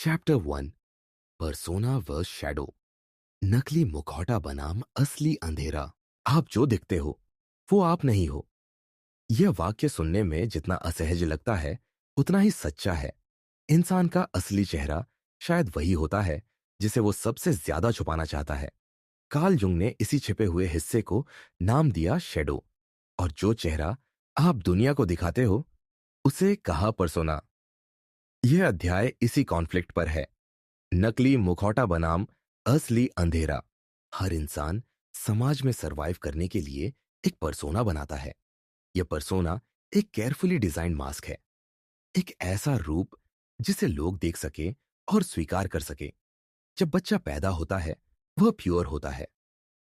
Chapter 1। Persona verse shadow. नकली मुखौटा बनाम असली अंधेरा। आप जो दिखते हो वो आप नहीं हो। यह वाक्य सुनने में जितना असहज लगता है उतना ही सच्चा है। इंसान का असली चेहरा शायद वही होता है जिसे वो सबसे ज्यादा छुपाना चाहता है। कार्ल जुंग ने इसी छिपे हुए हिस्से को नाम दिया शैडो। और जो चेहरा आप दुनिया को दिखाते हो उसे कहा पर्सोना। यह अध्याय इसी कॉन्फ्लिक्ट पर है। नकली मुखौटा बनाम असली अंधेरा। हर इंसान समाज में सरवाइव करने के लिए एक पर्सोना बनाता है। यह पर्सोना एक केयरफुली डिजाइंड मास्क है। एक ऐसा रूप जिसे लोग देख सके और स्वीकार कर सके। जब बच्चा पैदा होता है वह प्योर होता है।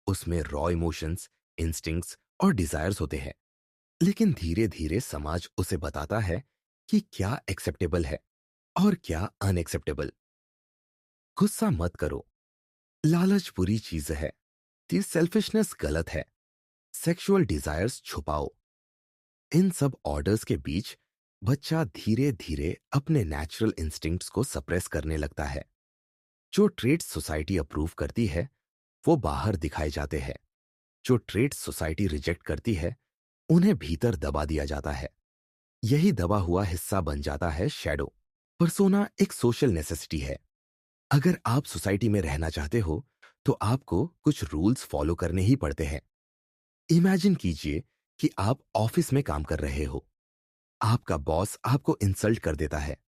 उसमें रॉ इमोशंस, इंस्टिंक्ट्स और डिजायर्स होते हैं। लेकिन धीरे धीरे समाज उसे बताता है कि क्या एक्सेप्टेबल है और क्या अनएक्सेप्टेबल। गुस्सा मत करो, लालच बुरी चीज है। दी सेल्फिशनेस गलत है। Sexual desires छुपाओ। इन सब ऑर्डर्स के बीच बच्चा धीरे धीरे अपने नेचुरल इंस्टिंक्ट्स को सप्रेस करने लगता है। जो ट्रेड्स सोसाइटी अप्रूव करती है वो बाहर दिखाए जाते हैं। जो ट्रेड्स सोसाइटी रिजेक्ट करती है उन्हें भीतर दबा दिया जाता है। यही दबा हुआ हिस्सा बन जाता है शैडो। पर्सोना एक सोशल नेसेसिटी है। अगर आप सोसाइटी में रहना चाहते हो तो आपको कुछ रूल्स फॉलो करने ही पड़ते हैं। इमेजिन कीजिए कि आप ऑफिस में काम कर रहे हो। आपका बॉस आपको इंसल्ट कर देता है।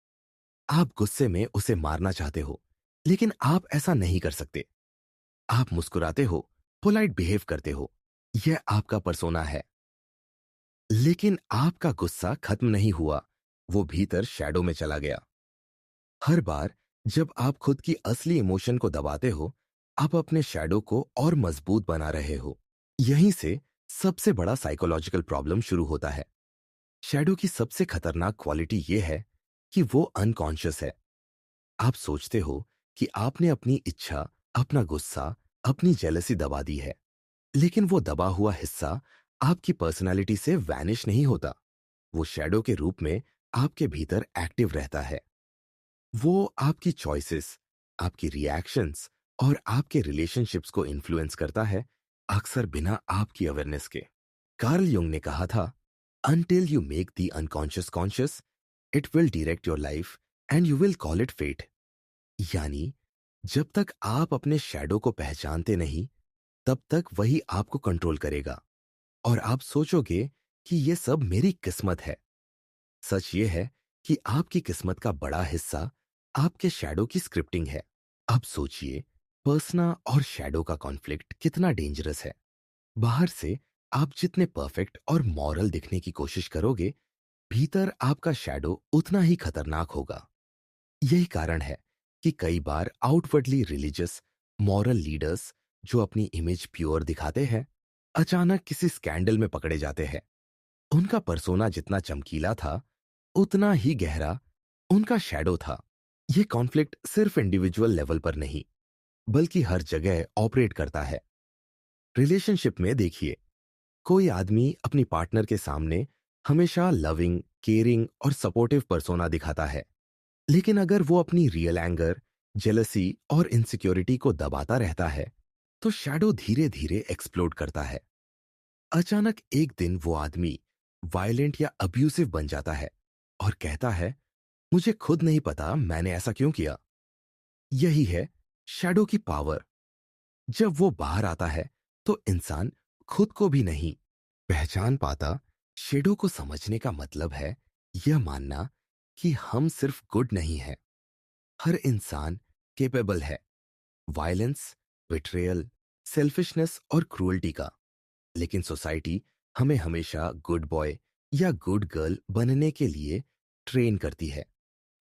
आप गुस्से में उसे मारना चाहते हो, लेकिन आप ऐसा नहीं कर सकते। आप मुस्कुराते हो, पोलाइट बिहेव करते हो। यह आपका पर्सोना है। लेकिन आपका गुस्सा खत्म नहीं हुआ, वो भीतर शैडो में चला गया। हर बार जब आप खुद की असली इमोशन को दबाते हो, आप अपने शैडो को और मजबूत बना रहे हो। यहीं से सबसे बड़ा साइकोलॉजिकल प्रॉब्लम शुरू होता है। शैडो की सबसे खतरनाक क्वालिटी यह है कि वो अनकॉन्शियस है। आप सोचते हो कि आपने अपनी इच्छा, अपना गुस्सा, अपनी जेलसी दबा दी है। लेकिन वो दबा हुआ हिस्सा आपकी पर्सनालिटी से वैनिश नहीं होता। वो शैडो के रूप में आपके भीतर एक्टिव रहता है। वो आपकी चॉइसेस, आपकी रिएक्शंस और आपके रिलेशनशिप्स को इन्फ्लुएंस करता है, अक्सर बिना आपकी अवेयरनेस के। कार्ल युंग ने कहा था, Until you make the unconscious conscious, it will direct your life and you will call it fate। यानी जब तक आप अपने शैडो को पहचानते नहीं तब तक वही आपको कंट्रोल करेगा और आप सोचोगे कि ये सब मेरी किस्मत है। सच ये है कि आपकी किस्मत का बड़ा हिस्सा आपके शैडो की स्क्रिप्टिंग है। अब सोचिए, पर्सना और शैडो का कॉन्फ्लिक्ट कितना डेंजरस है। बाहर से आप जितने परफेक्ट और मॉरल दिखने की कोशिश करोगे, भीतर आपका शैडो उतना ही खतरनाक होगा। यही कारण है कि कई बार आउटवर्डली रिलीजियस, मॉरल लीडर्स जो अपनी इमेज प्योर दिखाते हैं, अचानक किसी स्कैंडल में पकड़े जाते हैं। उनका पर्सोना जितना चमकीला था उतना ही गहरा उनका शैडो था। यह कॉन्फ्लिक्ट सिर्फ इंडिविजुअल लेवल पर नहीं बल्कि हर जगह ऑपरेट करता है। रिलेशनशिप में देखिए, कोई आदमी अपनी पार्टनर के सामने हमेशा लविंग, केयरिंग और सपोर्टिव पर्सोना दिखाता है। लेकिन अगर वो अपनी रियल एंगर, जेलसी और इनसिक्योरिटी को दबाता रहता है तो शैडो धीरे धीरे एक्सप्लोड करता है। अचानक एक दिन वो आदमी वायलेंट या अब्यूसिव बन जाता है और कहता है, मुझे खुद नहीं पता मैंने ऐसा क्यों किया। यही है शैडो की पावर। जब वो बाहर आता है तो इंसान खुद को भी नहीं पहचान पाता। शैडो को समझने का मतलब है यह मानना कि हम सिर्फ गुड नहीं हैं। हर इंसान केपेबल है वायलेंस, बिट्रेयल, सेल्फिशनेस और क्रूअल्टी का। लेकिन सोसाइटी हमें हमेशा गुड बॉय या गुड गर्ल बनने के लिए ट्रेन करती है।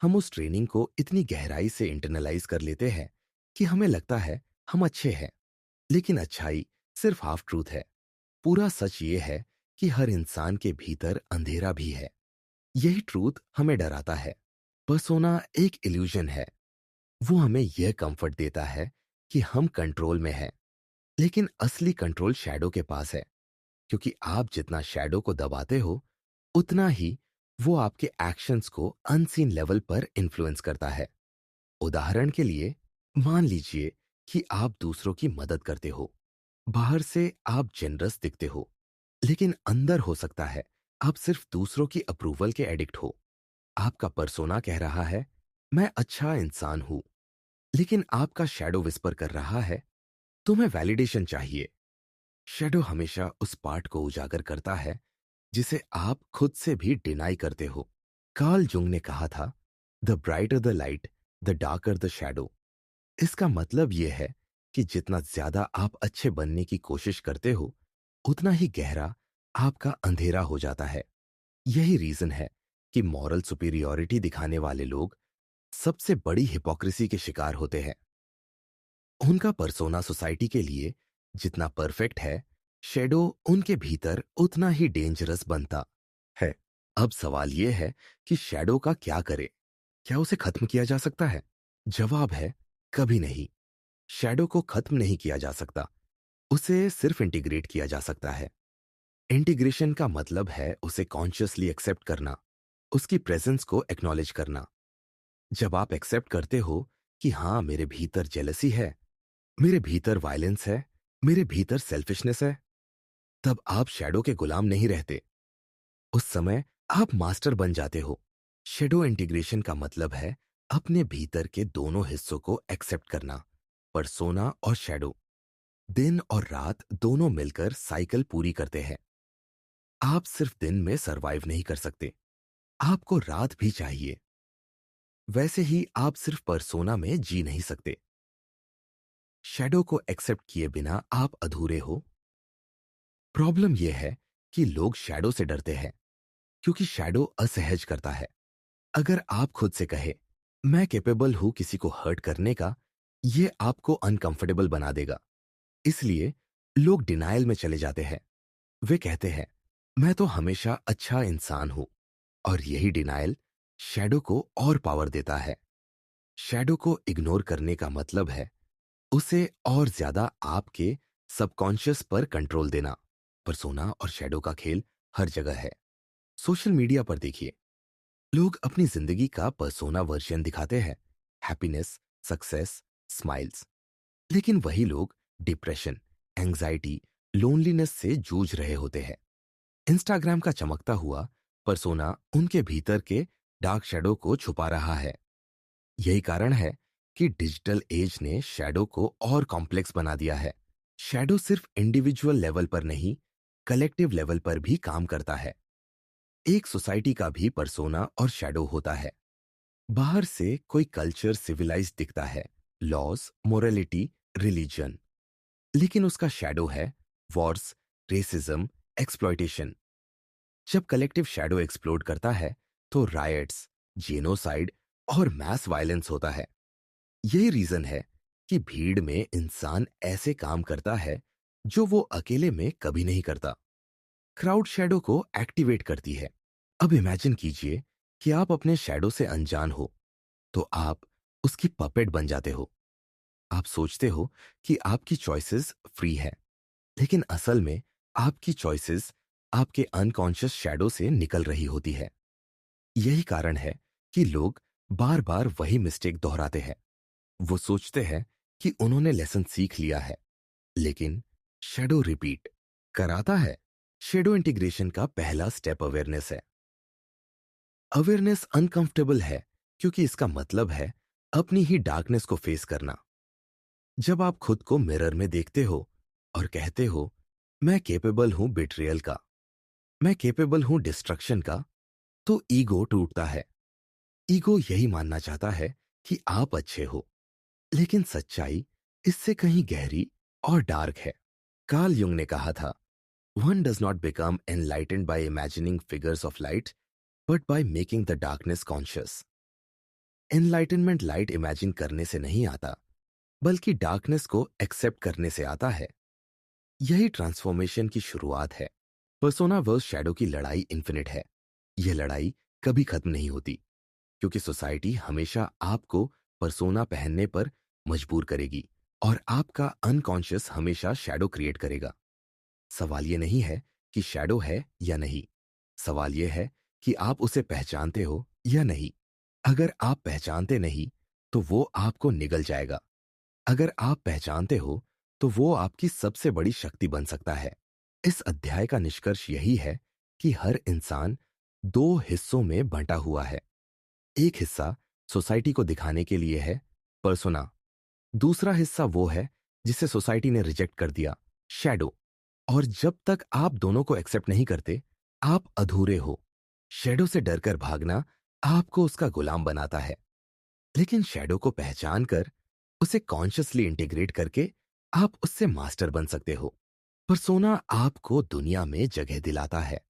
हम उस ट्रेनिंग को इतनी गहराई से इंटरनलाइज कर लेते हैं कि हमें लगता है हम अच्छे हैं। लेकिन अच्छाई सिर्फ हाफ ट्रूथ है। पूरा सच ये है कि हर इंसान के भीतर अंधेरा भी है। यही ट्रूथ हमें डराता है। पर्सोना एक इल्यूजन है। वो हमें यह कंफर्ट देता है कि हम कंट्रोल में हैं। लेकिन असली कंट्रोल शैडो के पास है, क्योंकि आप जितना शैडो को दबाते हो उतना ही वो आपके एक्शंस को अनसीन लेवल पर इन्फ्लुएंस करता है। उदाहरण के लिए, मान लीजिए कि आप दूसरों की मदद करते हो। बाहर से आप जेनरस दिखते हो, लेकिन अंदर हो सकता है आप सिर्फ दूसरों की अप्रूवल के एडिक्ट हो। आपका पर्सोना कह रहा है, मैं अच्छा इंसान हूं, लेकिन आपका शैडो विस्पर कर रहा है, तुम्हें वैलिडेशन चाहिए। शैडो हमेशा उस पार्ट को उजागर करता है जिसे आप खुद से भी डिनाई करते हो। कार्ल जुंग ने कहा था, the brighter the light, the darker the shadow. इसका मतलब यह है कि जितना ज्यादा आप अच्छे बनने की कोशिश करते हो, उतना ही गहरा आपका अंधेरा हो जाता है। यही रीजन है कि मॉरल सुपीरियॉरिटी दिखाने वाले लोग सबसे बड़ी हिपोक्रेसी के शिकार होते हैं। उनका पर्सोना सोसाइटी के लिए जितना परफेक्ट है, शेडो उनके भीतर उतना ही डेंजरस बनता है। अब सवाल यह है कि शेडो का क्या करे? क्या उसे खत्म किया जा सकता है? जवाब है, कभी नहीं। शैडो को खत्म नहीं किया जा सकता, उसे सिर्फ इंटीग्रेट किया जा सकता है। इंटीग्रेशन का मतलब है उसे कॉन्शियसली एक्सेप्ट करना, उसकी प्रेजेंस को एक्नॉलेज करना। जब आप एक्सेप्ट करते हो कि हाँ, मेरे भीतर जेलसी है, मेरे भीतर वायलेंस है, मेरे भीतर सेल्फिशनेस है, तब आप शैडो के गुलाम नहीं रहते। उस समय आप मास्टर बन जाते हो। शैडो इंटीग्रेशन का मतलब है अपने भीतर के दोनों हिस्सों को एक्सेप्ट करना, पर्सोना और शैडो। दिन और रात दोनों मिलकर साइकिल पूरी करते हैं। आप सिर्फ दिन में सरवाइव नहीं कर सकते, आपको रात भी चाहिए। वैसे ही आप सिर्फ पर्सोना में जी नहीं सकते। शैडो को एक्सेप्ट किए बिना आप अधूरे हो। प्रॉब्लम यह है कि लोग शैडो से डरते हैं क्योंकि शैडो असहज करता है। अगर आप खुद से कहे, मैं कैपेबल हूं किसी को हर्ट करने का, यह आपको अनकंफर्टेबल बना देगा। इसलिए लोग डिनायल में चले जाते हैं। वे कहते हैं, मैं तो हमेशा अच्छा इंसान हूं। और यही डिनायल शैडो को और पावर देता है। शैडो को इग्नोर करने का मतलब है उसे और ज्यादा आपके सबकॉन्शियस पर कंट्रोल देना। पर्सोना और शैडो का खेल हर जगह है। सोशल मीडिया पर देखिए, लोग अपनी जिंदगी का पर्सोना वर्जन दिखाते हैं, हैप्पीनेस, सक्सेस, स्माइल्स। लेकिन वही लोग डिप्रेशन, एंजाइटी, लोनलीनेस से जूझ रहे होते हैं। इंस्टाग्राम का चमकता हुआ पर्सोना उनके भीतर के डार्क शैडो को छुपा रहा है। यही कारण है कि डिजिटल एज ने शैडो को और कॉम्प्लेक्स बना दिया है। शैडो सिर्फ इंडिविजुअल लेवल पर नहीं, कलेक्टिव लेवल पर भी काम करता है। एक सोसाइटी का भी पर्सोना और शैडो होता है। बाहर से कोई कल्चर सिविलाइज दिखता है, लॉज, मोरालिटी, रिलीजन। लेकिन उसका शैडो है वॉर्स, रेसिज्म, एक्सप्लॉयटेशन। जब कलेक्टिव शैडो एक्सप्लोड करता है तो रायट्स, जेनोसाइड और मैस वायलेंस होता है। यही रीजन है कि भीड़ में इंसान ऐसे काम करता है जो वो अकेले में कभी नहीं करता। क्राउड शैडो को एक्टिवेट करती है। अब इमेजिन कीजिए कि आप अपने शैडो से अनजान हो, तो आप उसकी पपेट बन जाते हो। आप सोचते हो कि आपकी चॉइसेस फ्री है, लेकिन असल में आपकी चॉइसेस आपके अनकॉन्शियस शैडो से निकल रही होती है। यही कारण है कि लोग बार बार वही मिस्टेक दोहराते हैं। वो सोचते हैं कि उन्होंने लेसन सीख लिया है, लेकिन शैडो रिपीट कराता है। शैडो इंटीग्रेशन का पहला स्टेप अवेयरनेस है। अवेयरनेस अनकंफर्टेबल है क्योंकि इसका मतलब है अपनी ही डार्कनेस को फेस करना। जब आप खुद को मिरर में देखते हो और कहते हो, मैं केपेबल हूं बिट्रियल का, मैं केपेबल हूं डिस्ट्रक्शन का, तो ईगो टूटता है। ईगो यही मानना चाहता है कि आप अच्छे हो, लेकिन सच्चाई इससे कहीं गहरी और डार्क है। कार्ल युंग ने कहा था, one does not become enlightened by imagining figures of light, but by making the darkness conscious. Enlightenment light imagine करने से नहीं आता, बल्कि डार्कनेस को एक्सेप्ट करने से आता है। यही ट्रांसफॉर्मेशन की शुरुआत है। पर्सोना वर्स शैडो की लड़ाई इन्फिनिट है। यह लड़ाई कभी खत्म नहीं होती, क्योंकि सोसाइटी हमेशा आपको पर्सोना पहनने पर मजबूर करेगी और आपका अनकॉन्शियस हमेशा शैडो क्रिएट करेगा। सवाल यह नहीं है कि शैडो है या नहीं, सवाल यह है कि आप उसे पहचानते हो या नहीं। अगर आप पहचानते नहीं, तो वो आपको निगल जाएगा। अगर आप पहचानते हो, तो वो आपकी सबसे बड़ी शक्ति बन सकता है। इस अध्याय का निष्कर्ष यही है कि हर इंसान दो हिस्सों में बंटा हुआ है। एक हिस्सा सोसाइटी को दिखाने के लिए है, पर्सोना। दूसरा हिस्सा वो है जिसे सोसाइटी ने रिजेक्ट कर दिया, शैडो। और जब तक आप दोनों को एक्सेप्ट नहीं करते, आप अधूरे हो। शैडो से डरकर भागना आपको उसका गुलाम बनाता है। लेकिन शैडो को पहचान कर उसे कॉन्शियसली इंटीग्रेट करके आप उससे मास्टर बन सकते हो। पर्सोना आपको दुनिया में जगह दिलाता है।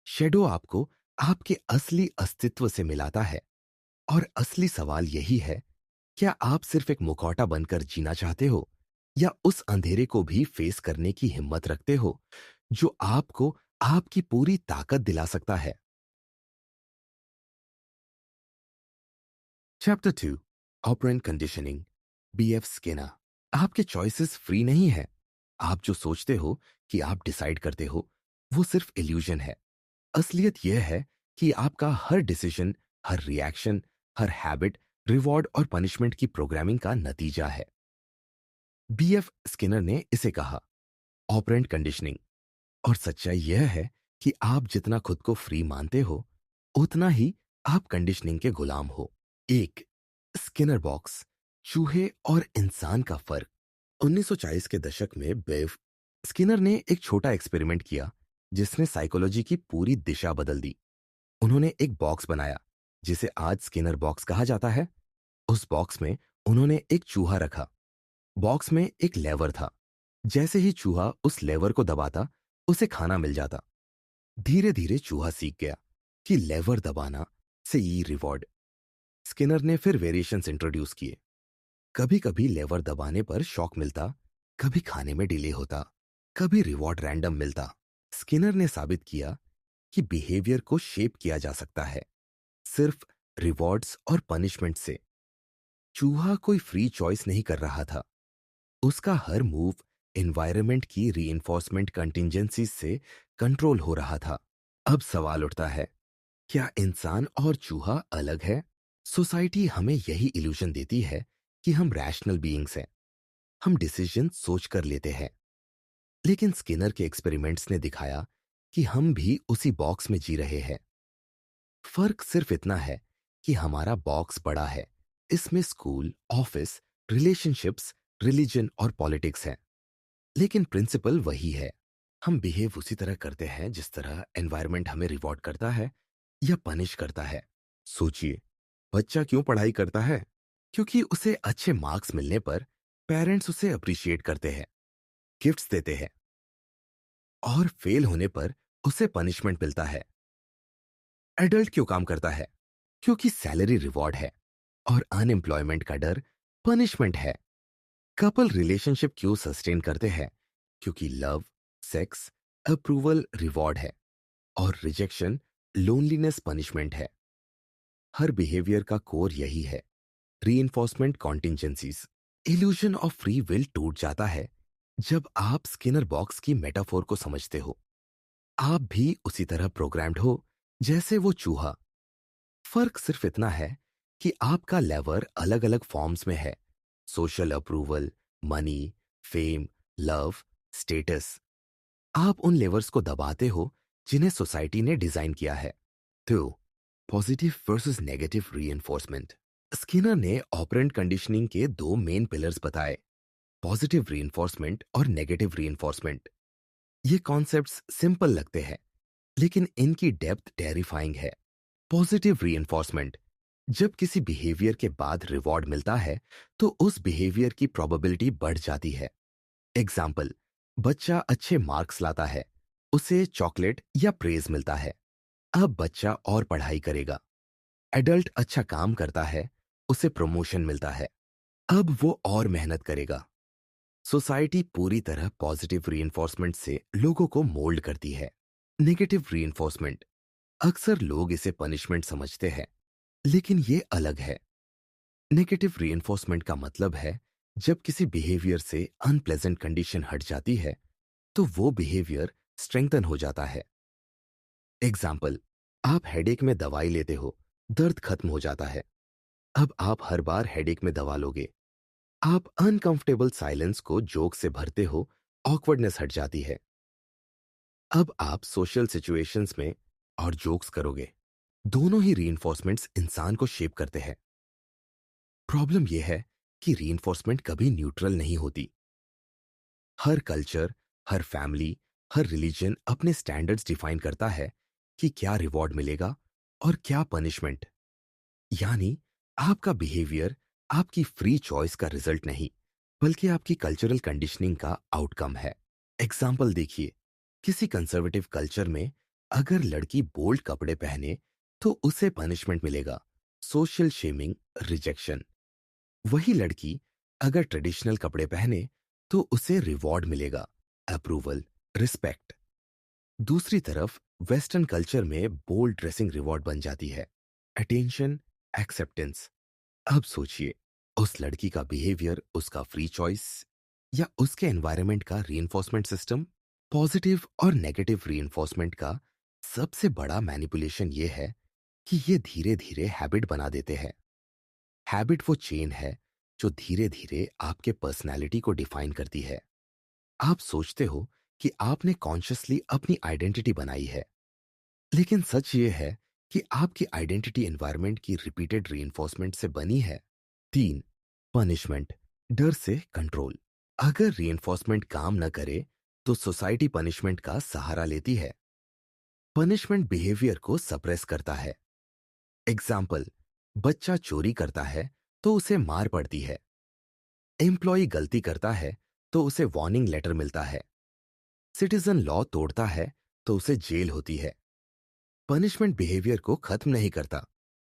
शैडो आपको आपके असली अस्तित्व से मिलाता है। और असली सवाल यही है, क्या आप सिर्फ एक मुखौटा बनकर जीना चाहते हो, या उस अंधेरे को भी फेस करने की हिम्मत रखते हो जो आपको आपकी पूरी ताकत दिला सकता है। Chapter 2, operant conditioning, BF Skinner. आपके चॉइसेस फ्री नहीं है। आप जो सोचते हो कि आप डिसाइड करते हो, वो सिर्फ इल्यूजन है। असलियत यह है कि आपका हर डिसीजन, हर रिएक्शन, हर हैबिट रिवॉर्ड और पनिशमेंट की प्रोग्रामिंग का नतीजा है। बीएफ स्किनर ने इसे कहा ऑपरेंट कंडीशनिंग। और सच्चाई यह है कि आप जितना खुद को फ्री मानते हो, उतना ही आप कंडीशनिंग के गुलाम हो। एक, स्किनर बॉक्स, चूहे और इंसान का फर्क। 1940 के दशक में बेव स्किनर ने एक छोटा एक्सपेरिमेंट किया जिसने साइकोलॉजी की पूरी दिशा बदल दी। उन्होंने एक बॉक्स बनाया जिसे आज स्किनर बॉक्स कहा जाता है। उस बॉक्स में उन्होंने एक चूहा रखा। बॉक्स में एक लेवर था। जैसे ही चूहा उस लेवर को दबाता, उसे खाना मिल जाता। धीरे धीरे चूहा सीख गया कि लेवर दबाना से ही रिवॉर्ड। स्किनर ने फिर वेरिएशंस इंट्रोड्यूस किए। कभी कभी लेवर दबाने पर शॉक मिलता, कभी खाने में डिले होता, कभी रिवॉर्ड रैंडम मिलता। स्किनर ने साबित किया कि बिहेवियर को शेप किया जा सकता है सिर्फ रिवॉर्ड्स और पनिशमेंट से। चूहा कोई फ्री चॉइस नहीं कर रहा था। उसका हर मूव एनवायरनमेंट की रीइंफोर्समेंट कंटिंजेंसी से कंट्रोल हो रहा था। अब सवाल उठता है, क्या इंसान और चूहा अलग है? सोसाइटी हमें यही इल्यूजन देती है कि हम रैशनल बीइंग्स हैं। हम डिसीजन सोच कर लेते हैं। लेकिन स्किनर के एक्सपेरिमेंट्स ने दिखाया कि हम भी उसी बॉक्स में जी रहे हैं। फर्क सिर्फ इतना है कि हमारा बॉक्स बड़ा है। इसमें स्कूल, ऑफिस, रिलेशनशिप्स, रिलीजन और पॉलिटिक्स हैं। लेकिन प्रिंसिपल वही है। हम बिहेव उसी तरह करते हैं जिस तरह एनवायरनमेंट हमें रिवॉर्ड करता है या पनिश करता है। सोचिए, बच्चा क्यों पढ़ाई करता है? क्योंकि उसे अच्छे मार्क्स मिलने पर पेरेंट्स उसे अप्रिशिएट करते हैं, गिफ्ट्स देते हैं। और फेल होने पर उसे पनिशमेंट मिलता है। एडल्ट क्यों काम करता है? क्योंकि सैलरी रिवॉर्ड है और अनएम्प्लॉयमेंट का डर पनिशमेंट है। कपल रिलेशनशिप क्यों सस्टेन करते हैं? क्योंकि लव, सेक्स, अप्रूवल रिवॉर्ड है और रिजेक्शन, लोनलीनेस पनिशमेंट है। हर बिहेवियर का कोर यही है, reinforcement contingencies. Illusion of free will टूट जाता है जब आप स्किनर बॉक्स की मेटाफोर को समझते हो। आप भी उसी तरह प्रोग्राम्ड हो जैसे वो चूहा। फर्क सिर्फ इतना है कि आपका लेवर अलग अलग फॉर्म्स में है। Social approval, money, fame, love, status. आप उन लेवर्स को दबाते हो जिन्हें सोसाइटी ने डिजाइन किया है। तो positive versus negative reinforcement. Skinner ने ऑपरेंट कंडीशनिंग के दो मेन पिलर्स बताए, पॉजिटिव रीइंफोर्समेंट और नेगेटिव रीइंफोर्समेंट। ये कॉन्सेप्ट्स सिंपल लगते हैं, लेकिन इनकी डेप्थ टेरिफाइंग है। पॉजिटिव रीइंफोर्समेंट, जब किसी बिहेवियर के बाद रिवॉर्ड मिलता है तो उस बिहेवियर की प्रोबेबिलिटी बढ़ जाती है। एग्जाम्पल, बच्चा अच्छे मार्क्स लाता है, उसे चॉकलेट या प्रेज मिलता है। अब बच्चा और पढ़ाई करेगा। एडल्ट अच्छा काम करता है, उसे प्रमोशन मिलता है। अब वो और मेहनत करेगा। सोसाइटी पूरी तरह पॉजिटिव रीइंफोर्समेंट से लोगों को मोल्ड करती है। नेगेटिव रीइंफोर्समेंट, अक्सर लोग इसे पनिशमेंट समझते हैं, लेकिन ये अलग है। नेगेटिव रीइंफोर्समेंट का मतलब है जब किसी बिहेवियर से अनप्लेजेंट कंडीशन हट जाती है तो वो बिहेवियर स्ट्रेंथन हो जाता है। एग्जाम्पल, आप हेडेक में दवाई लेते हो, दर्द खत्म हो जाता है। अब आप हर बार हेडेक में दवा लोगे। आप अनकंफर्टेबल साइलेंस को जोक से भरते हो, ऑकवर्डनेस हट जाती है। अब आप सोशल सिचुएशंस में और जोक्स करोगे। दोनों ही रीइंफोर्समेंट्स इंसान को शेप करते हैं। प्रॉब्लम यह है कि रीइंफोर्समेंट कभी न्यूट्रल नहीं होती। हर कल्चर, हर फैमिली, हर रिलीजन अपने स्टैंडर्ड्स डिफाइन करता है कि क्या रिवॉर्ड मिलेगा और क्या पनिशमेंट। यानी आपका बिहेवियर आपकी फ्री चॉइस का रिजल्ट नहीं, बल्कि आपकी कल्चरल कंडीशनिंग का आउटकम है। एग्जाम्पल देखिए, किसी कंजर्वेटिव कल्चर में अगर लड़की बोल्ड कपड़े पहने तो उसे पनिशमेंट मिलेगा, सोशल शेमिंग, रिजेक्शन। वही लड़की अगर ट्रेडिशनल कपड़े पहने तो उसे रिवॉर्ड मिलेगा, अप्रूवल, रिस्पेक्ट। दूसरी तरफ वेस्टर्न कल्चर में बोल्ड ड्रेसिंग रिवॉर्ड बन जाती है, अटेंशन, एक्सेप्टेंस। अब सोचिए, उस लड़की का बिहेवियर उसका फ्री चॉइस या उसके एनवायरनमेंट का रीइंफोर्समेंट सिस्टम। पॉजिटिव और नेगेटिव रीइंफोर्समेंट का सबसे बड़ा मैनिपुलेशन यह है कि ये धीरे धीरे हैबिट बना देते हैं। हैबिट वो चेन है जो धीरे धीरे आपके पर्सनैलिटी को डिफाइन करती है। आप सोचते हो कि आपने कॉन्शियसली अपनी आइडेंटिटी बनाई है, लेकिन सच ये है कि आपकी आइडेंटिटी एनवायरनमेंट की रिपीटेड रीइंफोर्समेंट से बनी है। 3. पनिशमेंट, डर से कंट्रोल। अगर रीइंफोर्समेंट काम न करे तो सोसाइटी पनिशमेंट का सहारा लेती है। पनिशमेंट बिहेवियर को सप्रेस करता है। एग्जाम्पल, बच्चा चोरी करता है तो उसे मार पड़ती है। एम्प्लॉय गलती करता है तो उसे वार्निंग लेटर मिलता है। सिटीजन लॉ तोड़ता है तो उसे जेल होती है। पनिशमेंट बिहेवियर को खत्म नहीं करता,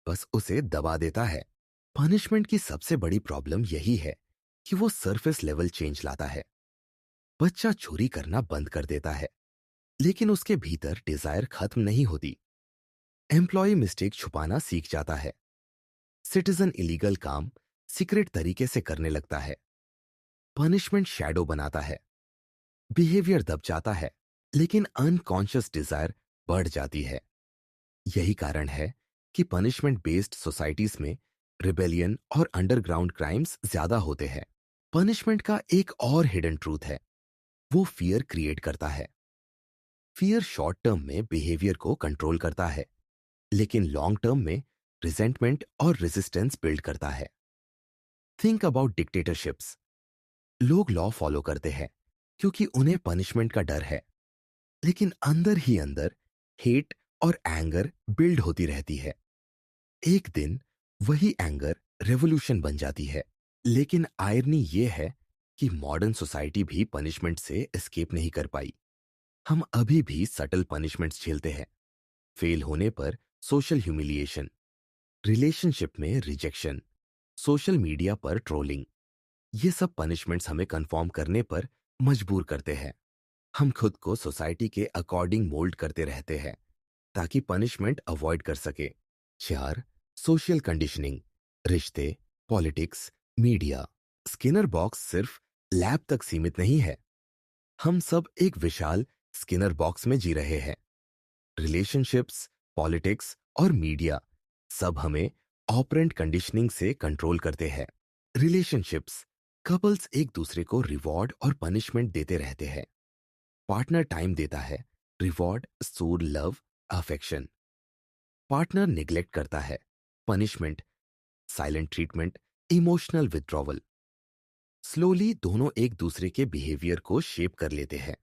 बस उसे दबा देता है। पनिशमेंट की सबसे बड़ी प्रॉब्लम यही है कि वो सरफेस लेवल चेंज लाता है। बच्चा चोरी करना बंद कर देता है, लेकिन उसके भीतर डिजायर खत्म नहीं होती। एम्प्लॉय मिस्टेक छुपाना सीख जाता है। सिटीजन इलीगल काम सीक्रेट तरीके से करने लगता है। पनिशमेंट शैडो बनाता है। बिहेवियर दब जाता है, लेकिन अनकॉन्शियस डिजायर बढ़ जाती है। यही कारण है कि पनिशमेंट बेस्ड सोसाइटीज में रिबेलियन और अंडरग्राउंड क्राइम्स ज्यादा होते हैं। पनिशमेंट का एक और हिडन ट्रूथ है, वो फियर क्रिएट करता है। फियर शॉर्ट टर्म में बिहेवियर को कंट्रोल करता है, लेकिन लॉन्ग टर्म में रिजेंटमेंट और रेजिस्टेंस बिल्ड करता है। Think about dictatorships. लोग लॉ फॉलो करते हैं क्योंकि उन्हें पनिशमेंट का डर है, लेकिन अंदर ही अंदर हेट और एंगर बिल्ड होती रहती है। एक दिन वही एंगर रेवोल्यूशन बन जाती है। लेकिन आयरनी ये है कि मॉडर्न सोसाइटी भी पनिशमेंट से एस्केप नहीं कर पाई। हम अभी भी सटल पनिशमेंट्स झेलते हैं। फेल होने पर सोशल ह्यूमिलिएशन, रिलेशनशिप में रिजेक्शन, सोशल मीडिया पर ट्रोलिंग। ये सब पनिशमेंट्स हमें कंफॉर्म करने पर मजबूर करते हैं। हम खुद को सोसाइटी के अकॉर्डिंग मोल्ड करते रहते हैं ताकि पनिशमेंट अवॉइड कर सके। 4. सोशल कंडीशनिंग, रिश्ते, पॉलिटिक्स, मीडिया। स्किनर बॉक्स सिर्फ लैब तक सीमित नहीं है। हम सब एक विशाल स्किनर बॉक्स में जी रहे हैं। रिलेशनशिप्स, पॉलिटिक्स और मीडिया सब हमें ऑपरेंट कंडीशनिंग से कंट्रोल करते हैं। रिलेशनशिप्स, कपल्स एक दूसरे को रिवॉर्ड और पनिशमेंट देते रहते हैं। पार्टनर टाइम देता है, रिवॉर्ड, सूर, लव, अफेक्शन। पार्टनर निग्लेक्ट करता है, punishment, silent treatment, emotional withdrawal. Slowly दोनों एक दूसरे के बिहेवियर को शेप कर लेते हैं।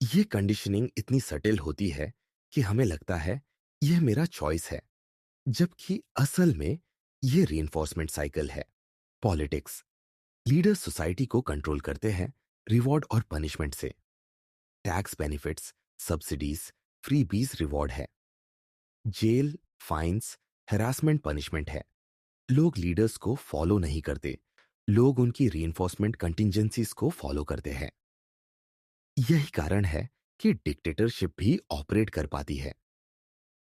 ये कंडीशनिंग इतनी सटिल होती है कि हमें लगता है यह मेरा चॉइस है, जबकि असल में यह रीइंफोर्समेंट साइकिल है। पॉलिटिक्स, लीडर्स सोसाइटी को कंट्रोल करते हैं रिवॉर्ड और पनिशमेंट से। Tax benefits, subsidies, freebies reward है। जेल, फाइन्स, हैरासमेंट पनिशमेंट है। लोग लीडर्स को फॉलो नहीं करते, लोग उनकी रीइंफोर्समेंट कंटिजेंसीज को फॉलो करते हैं। यही कारण है कि डिक्टेटरशिप भी ऑपरेट कर पाती है।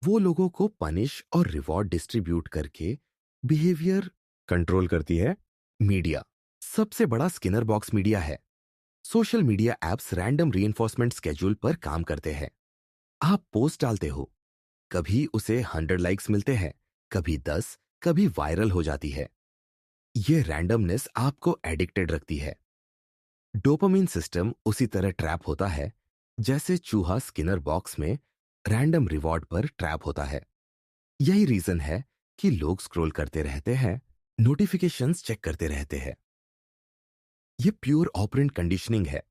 वो लोगों को पनिश और रिवॉर्ड डिस्ट्रीब्यूट करके बिहेवियर कंट्रोल करती है। मीडिया, सबसे बड़ा स्किनर बॉक्स मीडिया है। Social media apps random reinforcement schedule पर काम करते हैं। आप पोस्ट डालते हो, कभी उसे 100 लाइक्स मिलते हैं, कभी 10, कभी वायरल हो जाती है। ये रैंडमनेस आपको एडिक्टेड रखती है। डोपामिन सिस्टम उसी तरह ट्रैप होता है जैसे चूहा स्किनर बॉक्स में रैंडम रिवॉर्ड पर ट्रैप होता है। यही रीजन है कि लोग स्क्रॉल करते रहते हैं, नोटिफिकेशंस चेक करते रहते हैं। ये प्योर ऑपरेंट कंडीशनिंग है।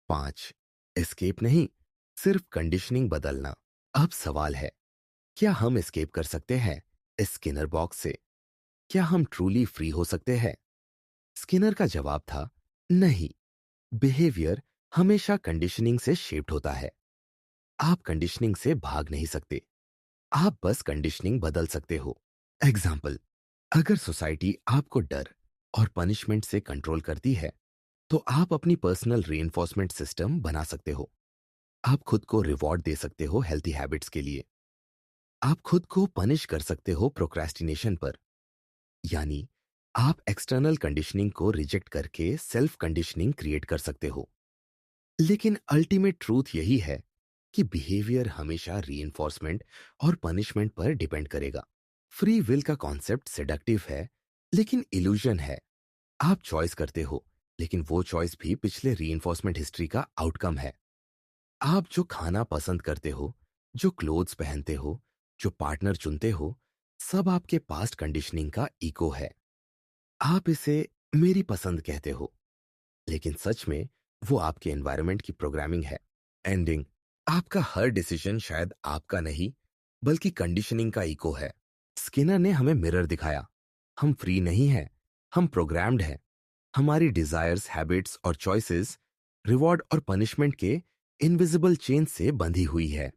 5, एस्केप नहीं, सिर्फ कंडीशनिंग बदलना। अब सवाल है, क्या हम एस्केप कर सकते हैं इस स्किनर बॉक्स से? क्या हम ट्रूली फ्री हो सकते हैं? स्किनर का जवाब था नहीं। बिहेवियर हमेशा कंडीशनिंग से शेप्ड होता है। आप कंडीशनिंग से भाग नहीं सकते, आप बस कंडीशनिंग बदल सकते हो। एग्जाम्पल, अगर सोसाइटी आपको डर और पनिशमेंट से कंट्रोल करती है, तो आप अपनी पर्सनल रीइंफोर्समेंट सिस्टम बना सकते हो। आप खुद को रिवॉर्ड दे सकते हो हेल्थी हैबिट्स के लिए। आप खुद को पनिश कर सकते हो प्रोक्रेस्टिनेशन पर। यानी आप एक्सटर्नल कंडीशनिंग को रिजेक्ट करके सेल्फ कंडीशनिंग क्रिएट कर सकते हो। लेकिन अल्टीमेट ट्रूथ यही है कि बिहेवियर हमेशा रीइंफोर्समेंट और पनिशमेंट पर डिपेंड करेगा। फ्री विल का कॉन्सेप्ट सेडक्टिव है, लेकिन इल्यूजन है। आप चॉइस करते हो, लेकिन वो चॉइस भी पिछले रीइंफोर्समेंट हिस्ट्री का आउटकम है। आप जो खाना पसंद करते हो, जो क्लोथ्स पहनते हो, जो पार्टनर चुनते हो, सब आपके पास्ट कंडीशनिंग का इको है। आप इसे मेरी पसंद कहते हो, लेकिन सच में वो आपके एनवायरनमेंट की प्रोग्रामिंग है। एंडिंग, आपका हर डिसीजन शायद आपका नहीं, बल्कि कंडीशनिंग का इको है। स्किनर ने हमें मिरर दिखाया। हम फ्री नहीं हैं, हम प्रोग्राम्ड हैं। हमारी डिजायर्स, हैबिट्स और चॉइसेस रिवॉर्ड और पनिशमेंट के इनविजिबल चेन से बंधी हुई है।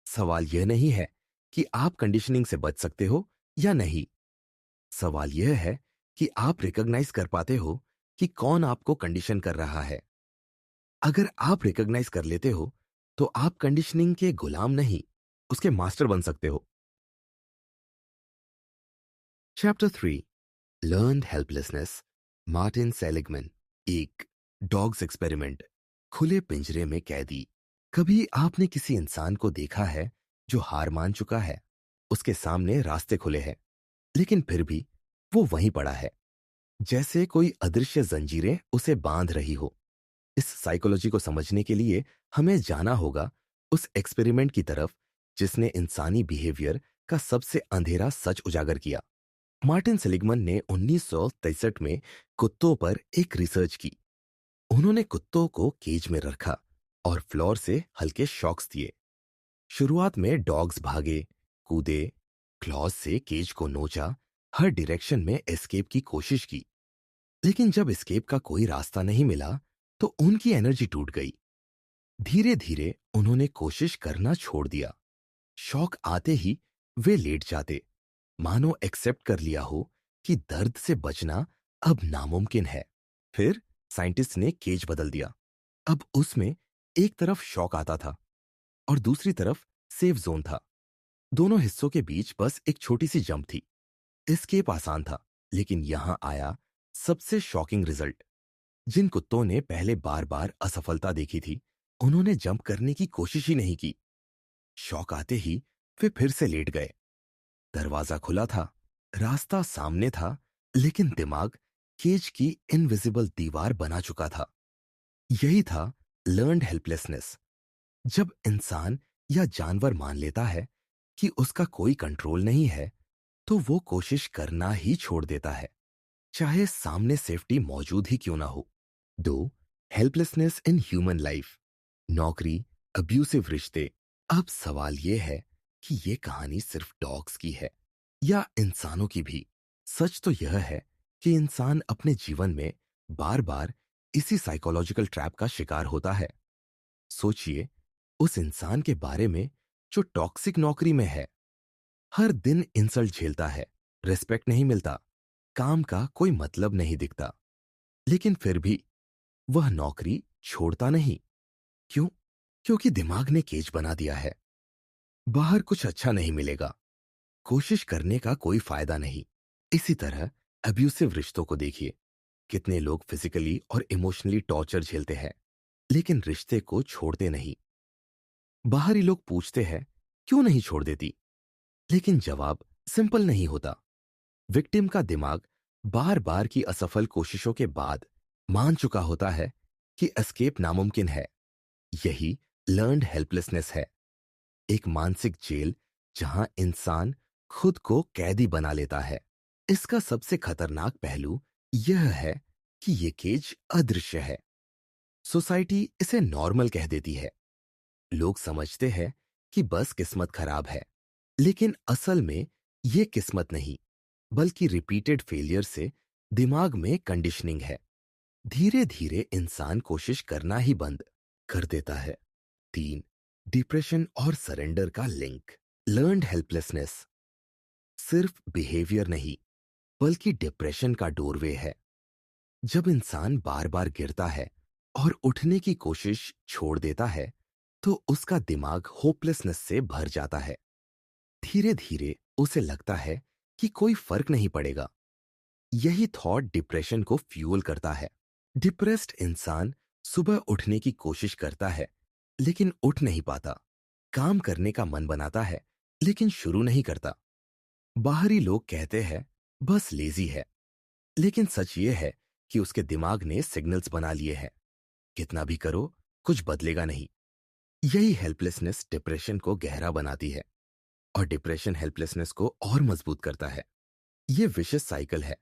सवाल यह नहीं है कि आप कंडीशनिंग से बच सकते हो या नहीं। सवाल यह है कि आप रिकॉग्नाइज कर पाते हो कि कौन आपको कंडीशन कर रहा है। अगर आप रिकॉग्नाइज कर लेते हो, तो आप कंडीशनिंग के गुलाम नहीं, उसके मास्टर बन सकते हो। Chapter 3, learned helplessness, Martin Seligman. एक डॉग्स एक्सपेरिमेंट। खुले पिंजरे में कैदी। कभी आपने किसी इंसान को देखा है जो हार मान चुका है? उसके सामने रास्ते खुले हैं, लेकिन फिर भी वो वहीं पड़ा है, जैसे कोई अदृश्य जंजीरें उसे बांध रही हो। इस साइकोलॉजी को समझने के लिए हमें जाना होगा उस एक्सपेरिमेंट की तरफ जिसने इंसानी बिहेवियर का सबसे अंधेरा सच उजागर किया। मार्टिन सेलिगमन ने 1963 में कुत्तों पर एक रिसर्च की। उन्होंने कुत्तों को केज में रखा और फ्लोर से हल्के शॉक्स दिए। शुरुआत में डॉग्स भागे, कूदे, क्लॉज से केज को नोचा, हर डायरेक्शन में एस्केप की कोशिश की। लेकिन जब एस्केप का कोई रास्ता नहीं मिला, तो उनकी एनर्जी टूट गई। धीरे धीरे उन्होंने कोशिश करना छोड़ दिया। शौक आते ही वे लेट जाते, मानो एक्सेप्ट कर लिया हो कि दर्द से बचना अब नामुमकिन है। फिर साइंटिस्ट ने केज बदल दिया। अब उसमें एक तरफ शौक आता था और दूसरी तरफ सेफ जोन था। दोनों हिस्सों के बीच बस एक छोटी सी जंप थी। एस्केप आसान था, लेकिन यहां आया सबसे शॉकिंग रिजल्ट। जिन कुत्तों ने पहले बार बार असफलता देखी थी, उन्होंने जंप करने की कोशिश ही नहीं की। शौक आते ही वे फिर से लेट गए। दरवाजा खुला था, रास्ता सामने था, लेकिन दिमाग केज की इनविजिबल दीवार बना चुका था। यही था लर्न्ड हेल्पलेसनेस। जब इंसान या जानवर मान लेता है कि उसका कोई कंट्रोल नहीं है, तो वो कोशिश करना ही छोड़ देता है, चाहे सामने सेफ्टी मौजूद ही क्यों ना हो। 2, हेल्पलेसनेस इन ह्यूमन लाइफ। नौकरी, अब्यूसिव रिश्ते। अब सवाल यह है कि यह कहानी सिर्फ डॉग्स की है या इंसानों की भी। सच तो यह है कि इंसान अपने जीवन में बार बार इसी साइकोलॉजिकल ट्रैप का शिकार होता है। सोचिए उस इंसान के बारे में जो टॉक्सिक नौकरी में है, हर दिन इंसल्ट झेलता है, रिस्पेक्ट नहीं मिलता, काम का कोई मतलब नहीं दिखता, लेकिन फिर भी वह नौकरी छोड़ता नहीं। क्यों? क्योंकि दिमाग ने केज बना दिया है। बाहर कुछ अच्छा नहीं मिलेगा, कोशिश करने का कोई फायदा नहीं। इसी तरह अब्यूसिव रिश्तों को देखिए। कितने लोग फिजिकली और इमोशनली टॉर्चर झेलते हैं, लेकिन रिश्ते को छोड़ते नहीं। बाहरी लोग पूछते हैं क्यों नहीं छोड़ देती, लेकिन जवाब सिंपल नहीं होता। विक्टिम का दिमाग बार बार की असफल कोशिशों के बाद मान चुका होता है कि एस्केप नामुमकिन है। यही लर्न्ड हेल्पलेसनेस है, एक मानसिक जेल जहां इंसान खुद को कैदी बना लेता है। इसका सबसे खतरनाक पहलू यह है कि यह केज अदृश्य है। सोसाइटी इसे नॉर्मल कह देती है। लोग समझते हैं कि बस किस्मत खराब है, लेकिन असल में यह किस्मत नहीं, बल्कि रिपीटेड फेलियर से दिमाग में कंडीशनिंग है। धीरे धीरे इंसान कोशिश करना ही बंद कर देता है। 3, डिप्रेशन और सरेंडर का लिंक। लर्न्ड हेल्पलेसनेस सिर्फ बिहेवियर नहीं, बल्कि डिप्रेशन का डोरवे है। जब इंसान बार बार गिरता है और उठने की कोशिश छोड़ देता है, तो उसका दिमाग होपलेसनेस से भर जाता है। धीरे धीरे उसे लगता है कि कोई फर्क नहीं पड़ेगा। यही थॉट डिप्रेशन को फ्यूल करता है। डिप्रेस्ड इंसान सुबह उठने की कोशिश करता है, लेकिन उठ नहीं पाता। काम करने का मन बनाता है, लेकिन शुरू नहीं करता। बाहरी लोग कहते हैं बस लेजी है, लेकिन सच ये है कि उसके दिमाग ने सिग्नल्स बना लिए हैं, कितना भी करो कुछ बदलेगा नहीं। यही हेल्पलेसनेस डिप्रेशन को गहरा बनाती है, और डिप्रेशन हेल्पलेसनेस को और मजबूत करता है। यह विशेष साइकिल है।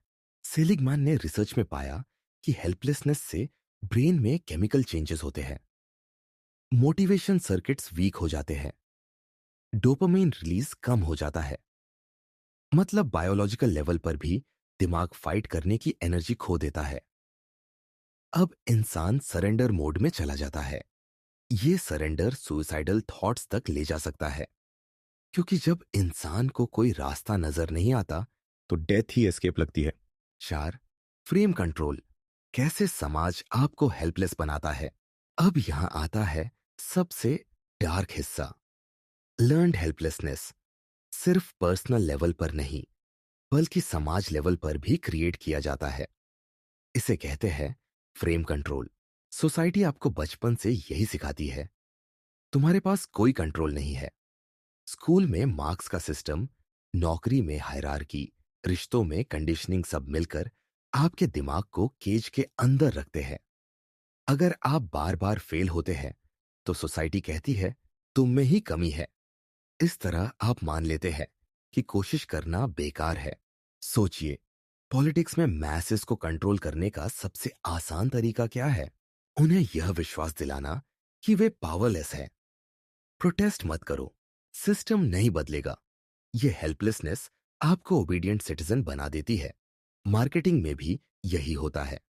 सेलिगमैन ने रिसर्च में पाया कि हेल्पलेसनेस से ब्रेन में केमिकल चेंजेस होते हैं। मोटिवेशन सर्किट्स वीक हो जाते हैं, डोपामाइन रिलीज कम हो जाता है। मतलब बायोलॉजिकल लेवल पर भी दिमाग फाइट करने की एनर्जी खो देता है। अब इंसान सरेंडर मोड में चला जाता है। ये सरेंडर सुसाइडल थॉट्स तक ले जा सकता है, क्योंकि जब इंसान को कोई रास्ता नजर नहीं आता, तो डेथ ही एस्केप लगती है। 4, फ्रेम कंट्रोल। कैसे समाज आपको हेल्पलेस बनाता है। अब यहां आता है सबसे डार्क हिस्सा। लर्न्ड हेल्पलेसनेस सिर्फ पर्सनल लेवल पर नहीं, बल्कि समाज लेवल पर भी क्रिएट किया जाता है। इसे कहते हैं फ्रेम कंट्रोल। सोसाइटी आपको बचपन से यही सिखाती है, तुम्हारे पास कोई कंट्रोल नहीं है। स्कूल में मार्क्स का सिस्टम, नौकरी में हायरार्की, रिश्तों में कंडीशनिंग, सब मिलकर आपके दिमाग को केज के अंदर रखते हैं। अगर आप बार बार फेल होते हैं, तो सोसाइटी कहती है तुम में ही कमी है। इस तरह आप मान लेते हैं कि कोशिश करना बेकार है। सोचिए, पॉलिटिक्स में मैसेस को कंट्रोल करने का सबसे आसान तरीका क्या है? उन्हें यह विश्वास दिलाना कि वे पावरलेस हैं। प्रोटेस्ट मत करो, सिस्टम नहीं बदलेगा। यह हेल्पलेसनेस आपको ओबीडिएंट सिटीजन बना देती है। मार्केटिंग में भी यही होता है।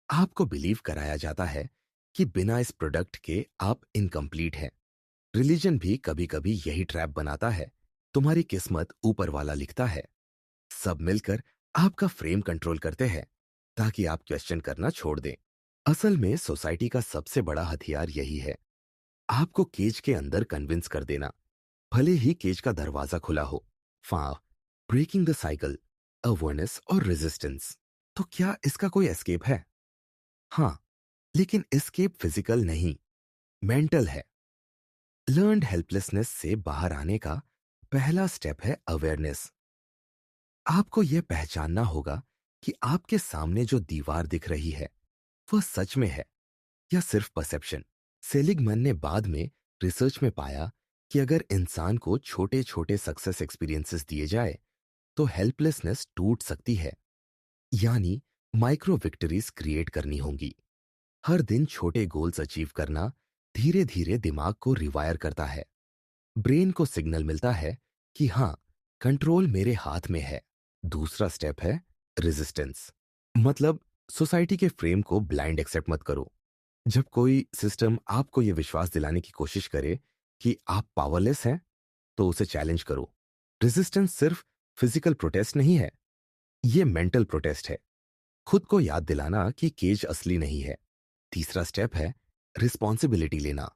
आपको बिलीव कराया जाता है कि बिना इस प्रोडक्ट के आप इनकम्प्लीट हैं। रिलीजन भी कभी कभी यही ट्रैप बनाता है, तुम्हारी किस्मत ऊपर वाला लिखता है। सब मिलकर आपका फ्रेम कंट्रोल करते हैं, ताकि आप क्वेश्चन करना छोड़ दें। असल में सोसाइटी का सबसे बड़ा हथियार यही है, आपको केज के अंदर कन्विंस कर देना, भले ही केज का दरवाजा खुला हो। 5, ब्रेकिंग द साइकिल, अवेयरनेस और रेजिस्टेंस। तो क्या इसका कोई एस्केप है? हाँ, लेकिन एस्केप फिजिकल नहीं, मेंटल है। लर्न्ड हेल्पलेसनेस से बाहर आने का पहला स्टेप है अवेयरनेस। आपको यह पहचानना होगा कि आपके सामने जो दीवार दिख रही है, वह सच में है या सिर्फ परसेप्शन। सेलिगमैन ने बाद में रिसर्च में पाया कि अगर इंसान को छोटे छोटे सक्सेस एक्सपीरियंसेस दिए जाए, तो हेल्पलेसनेस टूट सकती है। यानी माइक्रो विक्ट्रीज क्रिएट करनी होंगी। हर दिन छोटे गोल्स अचीव करना धीरे धीरे दिमाग को रिवायर करता है। ब्रेन को सिग्नल मिलता है कि हाँ, कंट्रोल मेरे हाथ में है। दूसरा स्टेप है रेजिस्टेंस। मतलब सोसाइटी के फ्रेम को ब्लाइंड एक्सेप्ट मत करो। जब कोई सिस्टम आपको यह विश्वास दिलाने की कोशिश करे कि आप पावरलेस हैं, तो उसे चैलेंज करो। रेजिस्टेंस सिर्फ फिजिकल प्रोटेस्ट नहीं है, यह मेंटल प्रोटेस्ट है। खुद को याद दिलाना कि केज असली नहीं है। तीसरा स्टेप है रिस्पॉन्सिबिलिटी लेना।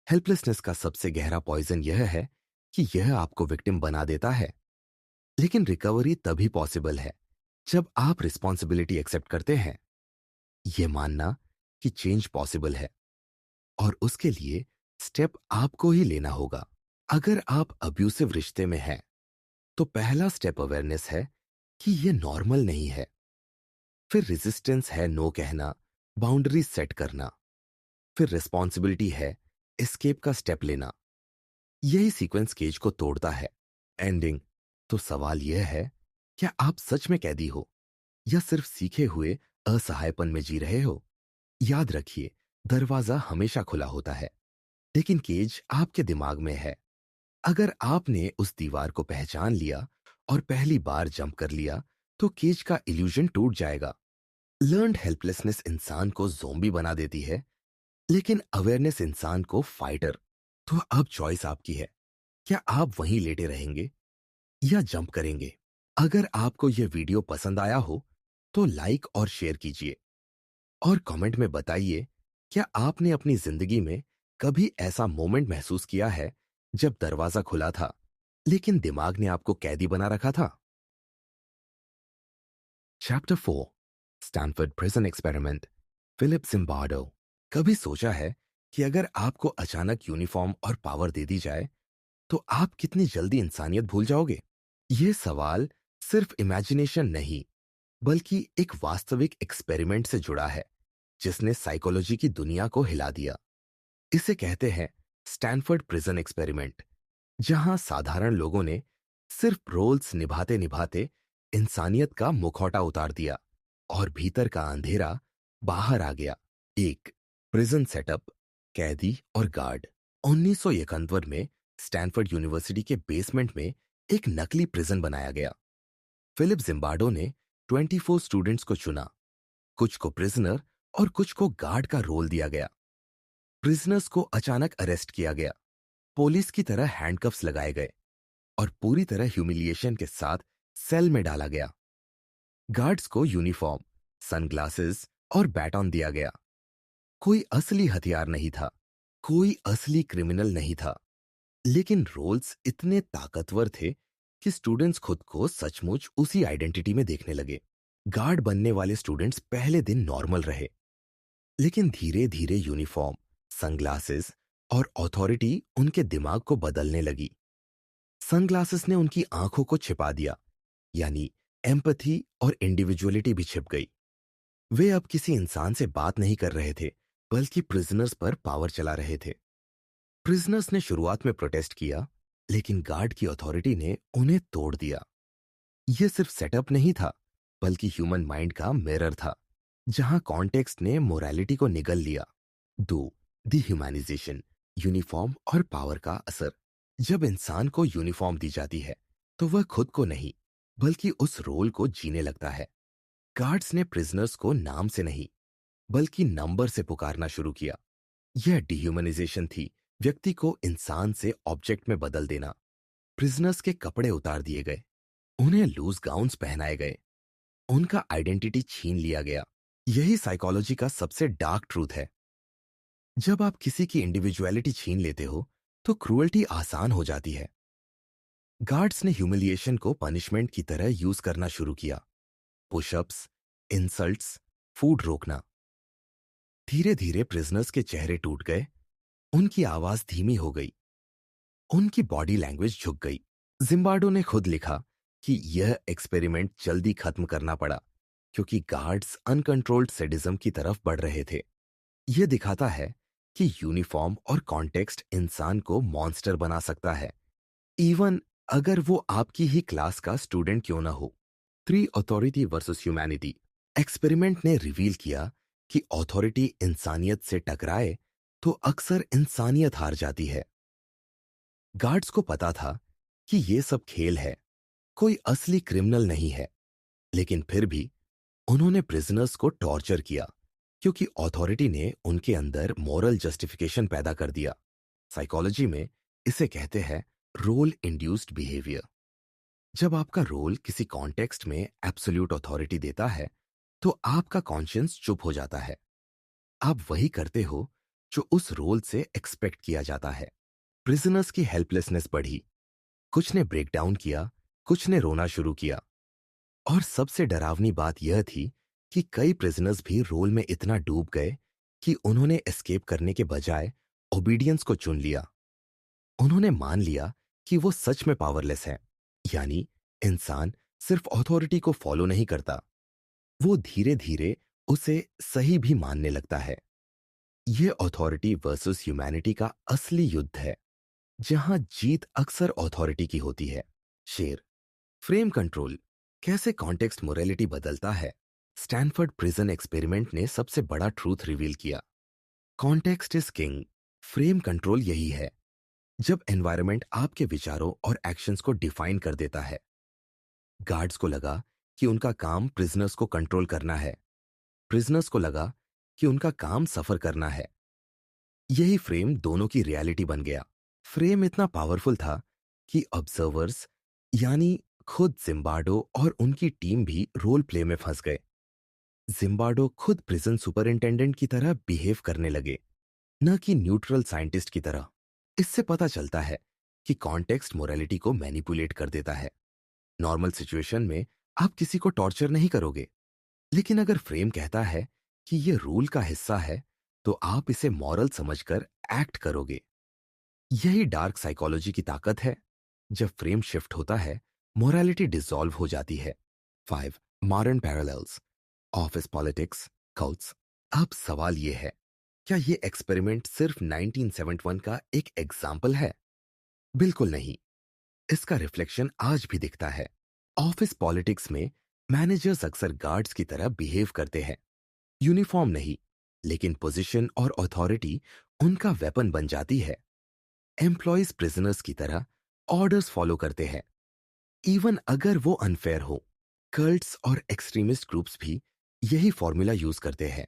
हेल्पलेसनेस का सबसे गहरा पॉइजन यह है कि यह आपको विक्टिम बना देता है, लेकिन रिकवरी तभी पॉसिबल है जब आप रिस्पॉन्सिबिलिटी एक्सेप्ट करते हैं। यह मानना कि चेंज पॉसिबल है, और उसके लिए स्टेप आपको ही लेना होगा। अगर आप अब्यूसिव रिश्ते में हैं, तो पहला स्टेप अवेयरनेस है कि ये नॉर्मल नहीं है। फिर रेजिस्टेंस है नो कहना, बाउंड्री सेट करना। फिर रिस्पॉन्सिबिलिटी है एस्केप का स्टेप लेना। यही सीक्वेंस केज को तोड़ता है। एंडिंग। तो सवाल यह है, क्या आप सच में कैदी हो या सिर्फ सीखे हुए असहायपन में जी रहे हो? याद रखिए, दरवाजा हमेशा खुला होता है, लेकिन केज आपके दिमाग में है। अगर आपने उस दीवार को पहचान लिया और पहली बार जंप कर लिया, तो केज का इल्यूजन टूट जाएगा। लर्न्ड हेल्पलेसनेस इंसान को ज़ोंबी बना देती है, लेकिन अवेयरनेस इंसान को फाइटर। तो अब चॉइस आपकी है। क्या आप वहीं लेटे रहेंगे या जंप करेंगे? अगर आपको यह वीडियो पसंद आया हो, तो लाइक और शेयर कीजिए और कमेंट में बताइए, क्या आपने अपनी जिंदगी में कभी ऐसा मोमेंट महसूस किया है जब दरवाजा खुला था, लेकिन दिमाग ने आपको कैदी बना रखा था? Chapter 4, Stanford prison experiment, Philip Zimbardo. कभी सोचा है कि अगर आपको अचानक यूनिफॉर्म और पावर दे दी जाए, तो आप कितनी जल्दी इंसानियत भूल जाओगे? यह सवाल सिर्फ इमेजिनेशन नहीं, बल्कि एक वास्तविक एक्सपेरिमेंट से जुड़ा है, जिसने साइकोलॉजी की दुनिया को हिला दिया। इसे कहते हैं स्टैनफोर्ड प्रिजन एक्सपेरिमेंट, जहां साधारण लोगों ने सिर्फ रोल्स निभाते निभाते इंसानियत का मुखौटा उतार दिया और भीतर का अंधेरा बाहर आ गया। एक, प्रिजन सेटअप, कैदी और गार्ड। 1991 में स्टैनफोर्ड यूनिवर्सिटी के बेसमेंट में एक नकली प्रिजन बनाया गया। फिलिप जिम्बार्डो ने 24 स्टूडेंट्स को चुना। कुछ को प्रिजनर और कुछ को गार्ड का रोल दिया गया। प्रिजनर्स को अचानक अरेस्ट किया गया, पुलिस की तरह हैंडकफ्स लगाए गए और पूरी तरह ह्यूमिलिएशन के साथ सेल में डाला गया। गार्ड्स को यूनिफॉर्म, सनग्लासेस और बैटन दिया गया। कोई असली हथियार नहीं था, कोई असली क्रिमिनल नहीं था, लेकिन रोल्स इतने ताकतवर थे कि स्टूडेंट्स खुद को सचमुच उसी आइडेंटिटी में देखने लगे। गार्ड बनने वाले स्टूडेंट्स पहले दिन नॉर्मल रहे, लेकिन धीरे धीरे यूनिफॉर्म, सनग्लासेस और अथॉरिटी उनके दिमाग को बदलने लगी। सनग्लासेस ने उनकी आंखों को छिपा दिया, यानी एम्पैथी और इंडिविजुअलिटी भी छिप गई। वे अब किसी इंसान से बात नहीं कर रहे थे, बल्कि प्रिजनर्स पर पावर चला रहे थे। प्रिजनर्स ने शुरुआत में प्रोटेस्ट किया, लेकिन गार्ड की अथॉरिटी ने उन्हें तोड़ दिया। यह सिर्फ सेटअप नहीं था, बल्कि ह्यूमन माइंड का मिरर था, जहां कॉन्टेक्स्ट ने मोरालिटी को निगल लिया। 2, डिह्यूमनाइजेशन, यूनिफॉर्म और पावर का असर। जब इंसान को यूनिफॉर्म दी जाती है, तो वह खुद को नहीं, बल्कि उस रोल को जीने लगता है। गार्ड्स ने प्रिजनर्स को नाम से नहीं, बल्कि नंबर से पुकारना शुरू किया। यह डिह्यूमनाइजेशन थी, व्यक्ति को इंसान से ऑब्जेक्ट में बदल देना। प्रिजनर्स के कपड़े उतार दिए गए, उन्हें लूज गाउन्स पहनाए गए, उनका आइडेंटिटी छीन लिया गया। यही साइकोलॉजी का सबसे डार्क ट्रूथ है। जब आप किसी की इंडिविजुअलिटी छीन लेते हो, तो क्रूअल्टी आसान हो जाती है। गार्ड्स ने ह्यूमिलिएशन को पनिशमेंट की तरह यूज करना शुरू किया। पुशअप्स, इंसल्ट्स, फूड रोकना। धीरे धीरे प्रिजनर्स के चेहरे टूट गए, उनकी आवाज धीमी हो गई, उनकी बॉडी लैंग्वेज झुक गई। जिम्बार्डो ने खुद लिखा कि यह एक्सपेरिमेंट जल्दी खत्म करना पड़ा, क्योंकि गार्ड्स अनकंट्रोल्ड सैडिज्म की तरफ बढ़ रहे थे। यह दिखाता है कि यूनिफॉर्म और कॉन्टेक्स्ट इंसान को मॉन्स्टर बना सकता है, इवन अगर वो आपकी ही क्लास का स्टूडेंट क्यों ना हो। 3, अथॉरिटी वर्सेस ह्यूमैनिटी। एक्सपेरिमेंट ने रिवील किया कि अथॉरिटी इंसानियत से टकराए तो अक्सर इंसानियत हार जाती है। गार्ड्स को पता था कि ये सब खेल है, कोई असली क्रिमिनल नहीं है, लेकिन फिर भी उन्होंने प्रिजनर्स को टॉर्चर किया, क्योंकि अथॉरिटी ने उनके अंदर मॉरल जस्टिफिकेशन पैदा कर दिया। साइकोलॉजी में इसे कहते हैं रोल इंड्यूस्ड बिहेवियर। जब आपका रोल किसी कॉन्टेक्स्ट में एब्सोल्यूट अथॉरिटी देता है, तो आपका कॉन्शियंस चुप हो जाता है। आप वही करते हो जो उस रोल से एक्सपेक्ट किया जाता है। प्रिजनर्स की हेल्पलेसनेस बढ़ी, कुछ ने ब्रेक डाउन किया, कुछ ने रोना शुरू किया। और सबसे डरावनी बात यह थी कि कई प्रिजनर्स भी रोल में इतना डूब गए कि उन्होंने एस्केप करने के बजाय ओबीडियंस को चुन लिया। उन्होंने मान लिया कि वो सच में पावरलेस है, यानी इंसान सिर्फ अथॉरिटी को फॉलो नहीं करता, वो धीरे धीरे उसे सही भी मानने लगता है। ये अथॉरिटी वर्सेस ह्यूमैनिटी का असली युद्ध है, जहां जीत अक्सर अथॉरिटी की होती है। शेर। Frame control. कैसे कॉन्टेक्स्ट मोरालिटी बदलता है। स्टैनफोर्ड प्रिजन एक्सपेरिमेंट ने सबसे बड़ा ट्रूथ रिवील किया। Context is king. Frame control यही है। जब एनवायरनमेंट आपके विचारों और एक्शंस को डिफाइन कर देता है। गार्ड्स को लगा कि उनका काम प्रिजनर्स को कंट्रोल करना है। प्रिजनर्स को लगा कि उनका काम सफर करना है। यही फ्रेम दोनों की रियलिटी बन गया। फ्रेम इतना पावरफुल था कि ऑब्जर्वर्स, यानी खुद जिम्बार्डो और उनकी टीम भी रोल प्ले में फंस गए। जिम्बार्डो खुद प्रिजन सुपरिंटेंडेंट की तरह बिहेव करने लगे, न कि न्यूट्रल साइंटिस्ट की तरह। इससे पता चलता है कि कॉन्टेक्स्ट मोरालिटी को मैनिपुलेट कर देता है। नॉर्मल सिचुएशन में आप किसी को टॉर्चर नहीं करोगे, लेकिन अगर फ्रेम कहता है कि यह रूल का हिस्सा है, तो आप इसे मॉरल समझकर एक्ट करोगे। यही डार्क साइकोलॉजी की ताकत है। जब फ्रेम शिफ्ट होता है, मोरालिटी डिसॉल्व हो जाती है। 5 modern parallels. Office politics, cults. अब सवाल यह है, क्या यह एक्सपेरिमेंट सिर्फ 1971 का एक एग्जाम्पल है? बिल्कुल नहीं। इसका रिफ्लेक्शन आज भी दिखता है। ऑफिस पॉलिटिक्स में मैनेजर्स अक्सर गार्ड्स की तरह बिहेव करते हैं। यूनिफॉर्म नहीं, लेकिन पोजीशन और अथॉरिटी उनका वेपन बन जाती है। एम्प्लॉयज प्रिजनर्स की तरह ऑर्डर्स फॉलो करते हैं, इवन अगर वो अनफेयर हो। कल्ट्स और एक्सट्रीमिस्ट ग्रुप्स भी यही फॉर्मूला यूज करते हैं।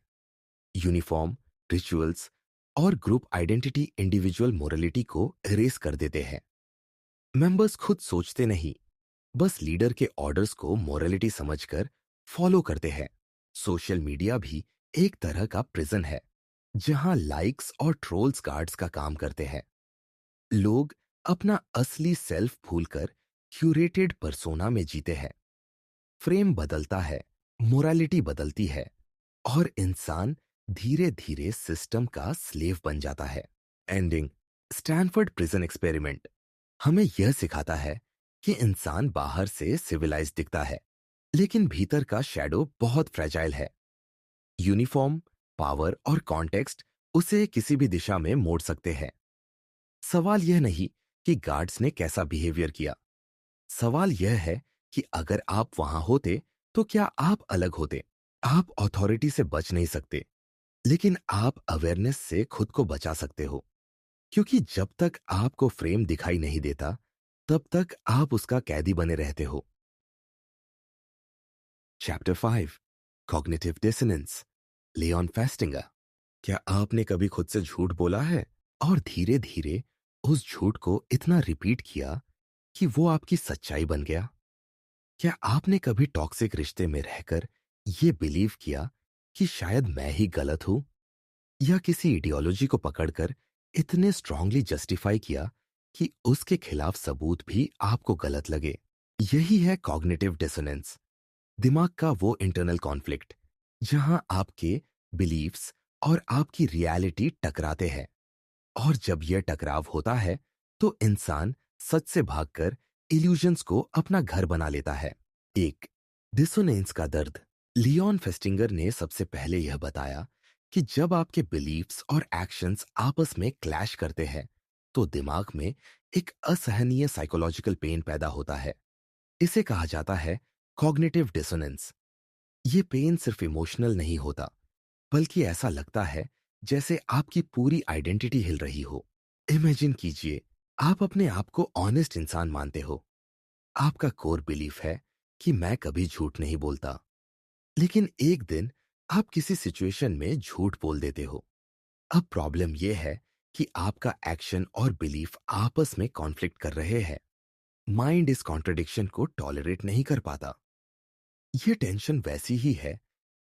यूनिफॉर्म, रिचुअल्स और ग्रुप आइडेंटिटी इंडिविजुअल मोरालिटी को इरेज कर देते हैं। मेंबर्स खुद सोचते नहीं, बस लीडर के ऑर्डर्स को मोरालिटी समझकर फॉलो करते हैं। सोशल मीडिया भी एक तरह का प्रिजन है, जहां लाइक्स और ट्रोल्स गार्ड्स का काम करते हैं। लोग अपना असली सेल्फ भूलकर क्यूरेटेड पर्सोना में जीते हैं। फ्रेम बदलता है, मोरालिटी बदलती है, और इंसान धीरे धीरे सिस्टम का स्लेव बन जाता है। एंडिंग। स्टैनफोर्ड प्रिजन एक्सपेरिमेंट हमें यह सिखाता है कि इंसान बाहर से सिविलाइज दिखता है, लेकिन भीतर का शैडो बहुत फ्रेजाइल है। यूनिफॉर्म, पावर और कॉन्टेक्स्ट उसे किसी भी दिशा में मोड़ सकते हैं। सवाल यह नहीं कि गार्ड्स ने कैसा बिहेवियर किया। सवाल यह है कि अगर आप वहां होते, तो क्या आप अलग होते? आप अथॉरिटी से बच नहीं सकते, लेकिन आप अवेयरनेस से खुद को बचा सकते हो। क्योंकि जब तक आपको फ्रेम दिखाई नहीं देता, तब तक आप उसका कैदी बने रहते हो। Chapter 5 cognitive dissonance. Leone Festinger. क्या आपने कभी खुद से झूठ बोला है और धीरे धीरे उस झूठ को इतना रिपीट किया कि वो आपकी सच्चाई बन गया? क्या आपने कभी टॉक्सिक रिश्ते में रहकर ये बिलीव किया कि शायद मैं ही गलत हूं, या किसी आइडियोलॉजी को पकड़कर इतने स्ट्रांगली जस्टिफाई किया कि उसके खिलाफ सबूत भी आपको गलत लगे? यही है कॉग्निटिव डिसोनेंस, दिमाग का वो इंटरनल कॉन्फ्लिक्ट जहां आपके बिलीफ्स और आपकी रियलिटी टकराते हैं। और जब यह टकराव होता है, तो इंसान सच से भागकर इल्यूजन्स को अपना घर बना लेता है। एक, डिसोनेंस का दर्द। लियोन फेस्टिंगर ने सबसे पहले यह बताया कि जब आपके बिलीफ्स और एक्शंस आपस में क्लैश करते हैं, तो दिमाग में एक असहनीय साइकोलॉजिकल पेन पैदा होता है। इसे कहा जाता है कॉग्निटिव डिसोनेंस। ये पेन सिर्फ इमोशनल नहीं होता, बल्कि ऐसा लगता है जैसे आपकी पूरी आइडेंटिटी हिल रही हो। इमेजिन कीजिए, आप अपने आप को ऑनेस्ट इंसान मानते हो। आपका कोर बिलीफ है कि मैं कभी झूठ नहीं बोलता। लेकिन एक दिन आप किसी सिचुएशन में झूठ बोल देते हो। अब प्रॉब्लम यह है कि आपका एक्शन और बिलीफ आपस में कॉन्फ्लिक्ट कर रहे हैं। माइंड इस कॉन्ट्रडिक्शन को टॉलरेट नहीं कर पाता। यह टेंशन वैसी ही है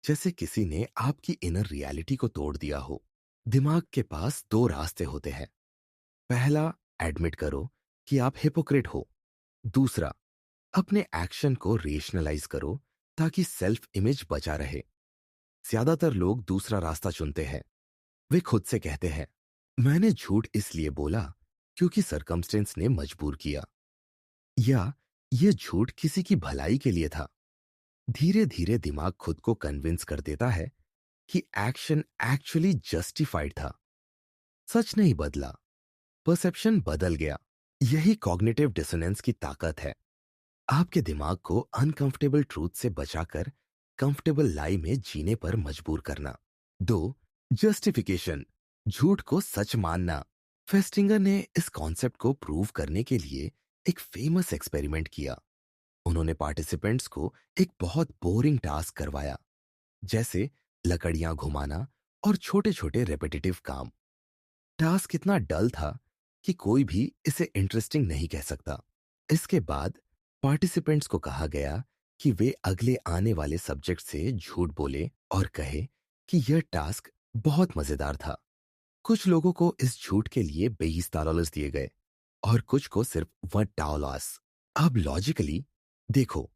जैसे किसी ने आपकी इनर रियलिटी को तोड़ दिया हो। दिमाग के पास दो रास्ते होते हैं। पहला, एडमिट करो कि आप हिपोक्रेट हो। दूसरा, अपने एक्शन को रेशनलाइज करो ताकि सेल्फ इमेज बचा रहे। ज्यादातर लोग दूसरा रास्ता चुनते हैं। वे खुद से कहते हैं, मैंने झूठ इसलिए बोला क्योंकि सरकमस्टेंस ने मजबूर किया, या ये झूठ किसी की भलाई के लिए था। धीरे धीरे दिमाग खुद को कन्विंस कर देता है कि एक्शन एक्चुअली जस्टिफाइड था। सच नहीं बदला, परसेप्शन बदल गया। यही कॉग्निटिव डिसोनेंस की ताकत है। आपके दिमाग को अनकंफर्टेबल ट्रूथ से बचाकर कंफर्टेबल लाई में जीने पर मजबूर करना। 2. जस्टिफिकेशन, झूठ को सच मानना। फेस्टिंगर ने इस कॉन्सेप्ट को प्रूव करने के लिए एक फेमस एक्सपेरिमेंट किया। उन्होंने पार्टिसिपेंट्स को एक बहुत बोरिंग टास्क करवाया, जैसे लकड़ियां घुमाना और छोटे छोटे रेपिटेटिव काम। टास्क इतना डल था कि कोई भी इसे इंटरेस्टिंग नहीं कह सकता। इसके बाद पार्टिसिपेंट्स को कहा गया कि वे अगले आने वाले सब्जेक्ट से झूठ बोले और कहे कि यह टास्क बहुत मजेदार था। कुछ लोगों को इस झूठ के लिए $20 दिए गए और कुछ को सिर्फ $1। अब लॉजिकली देखो,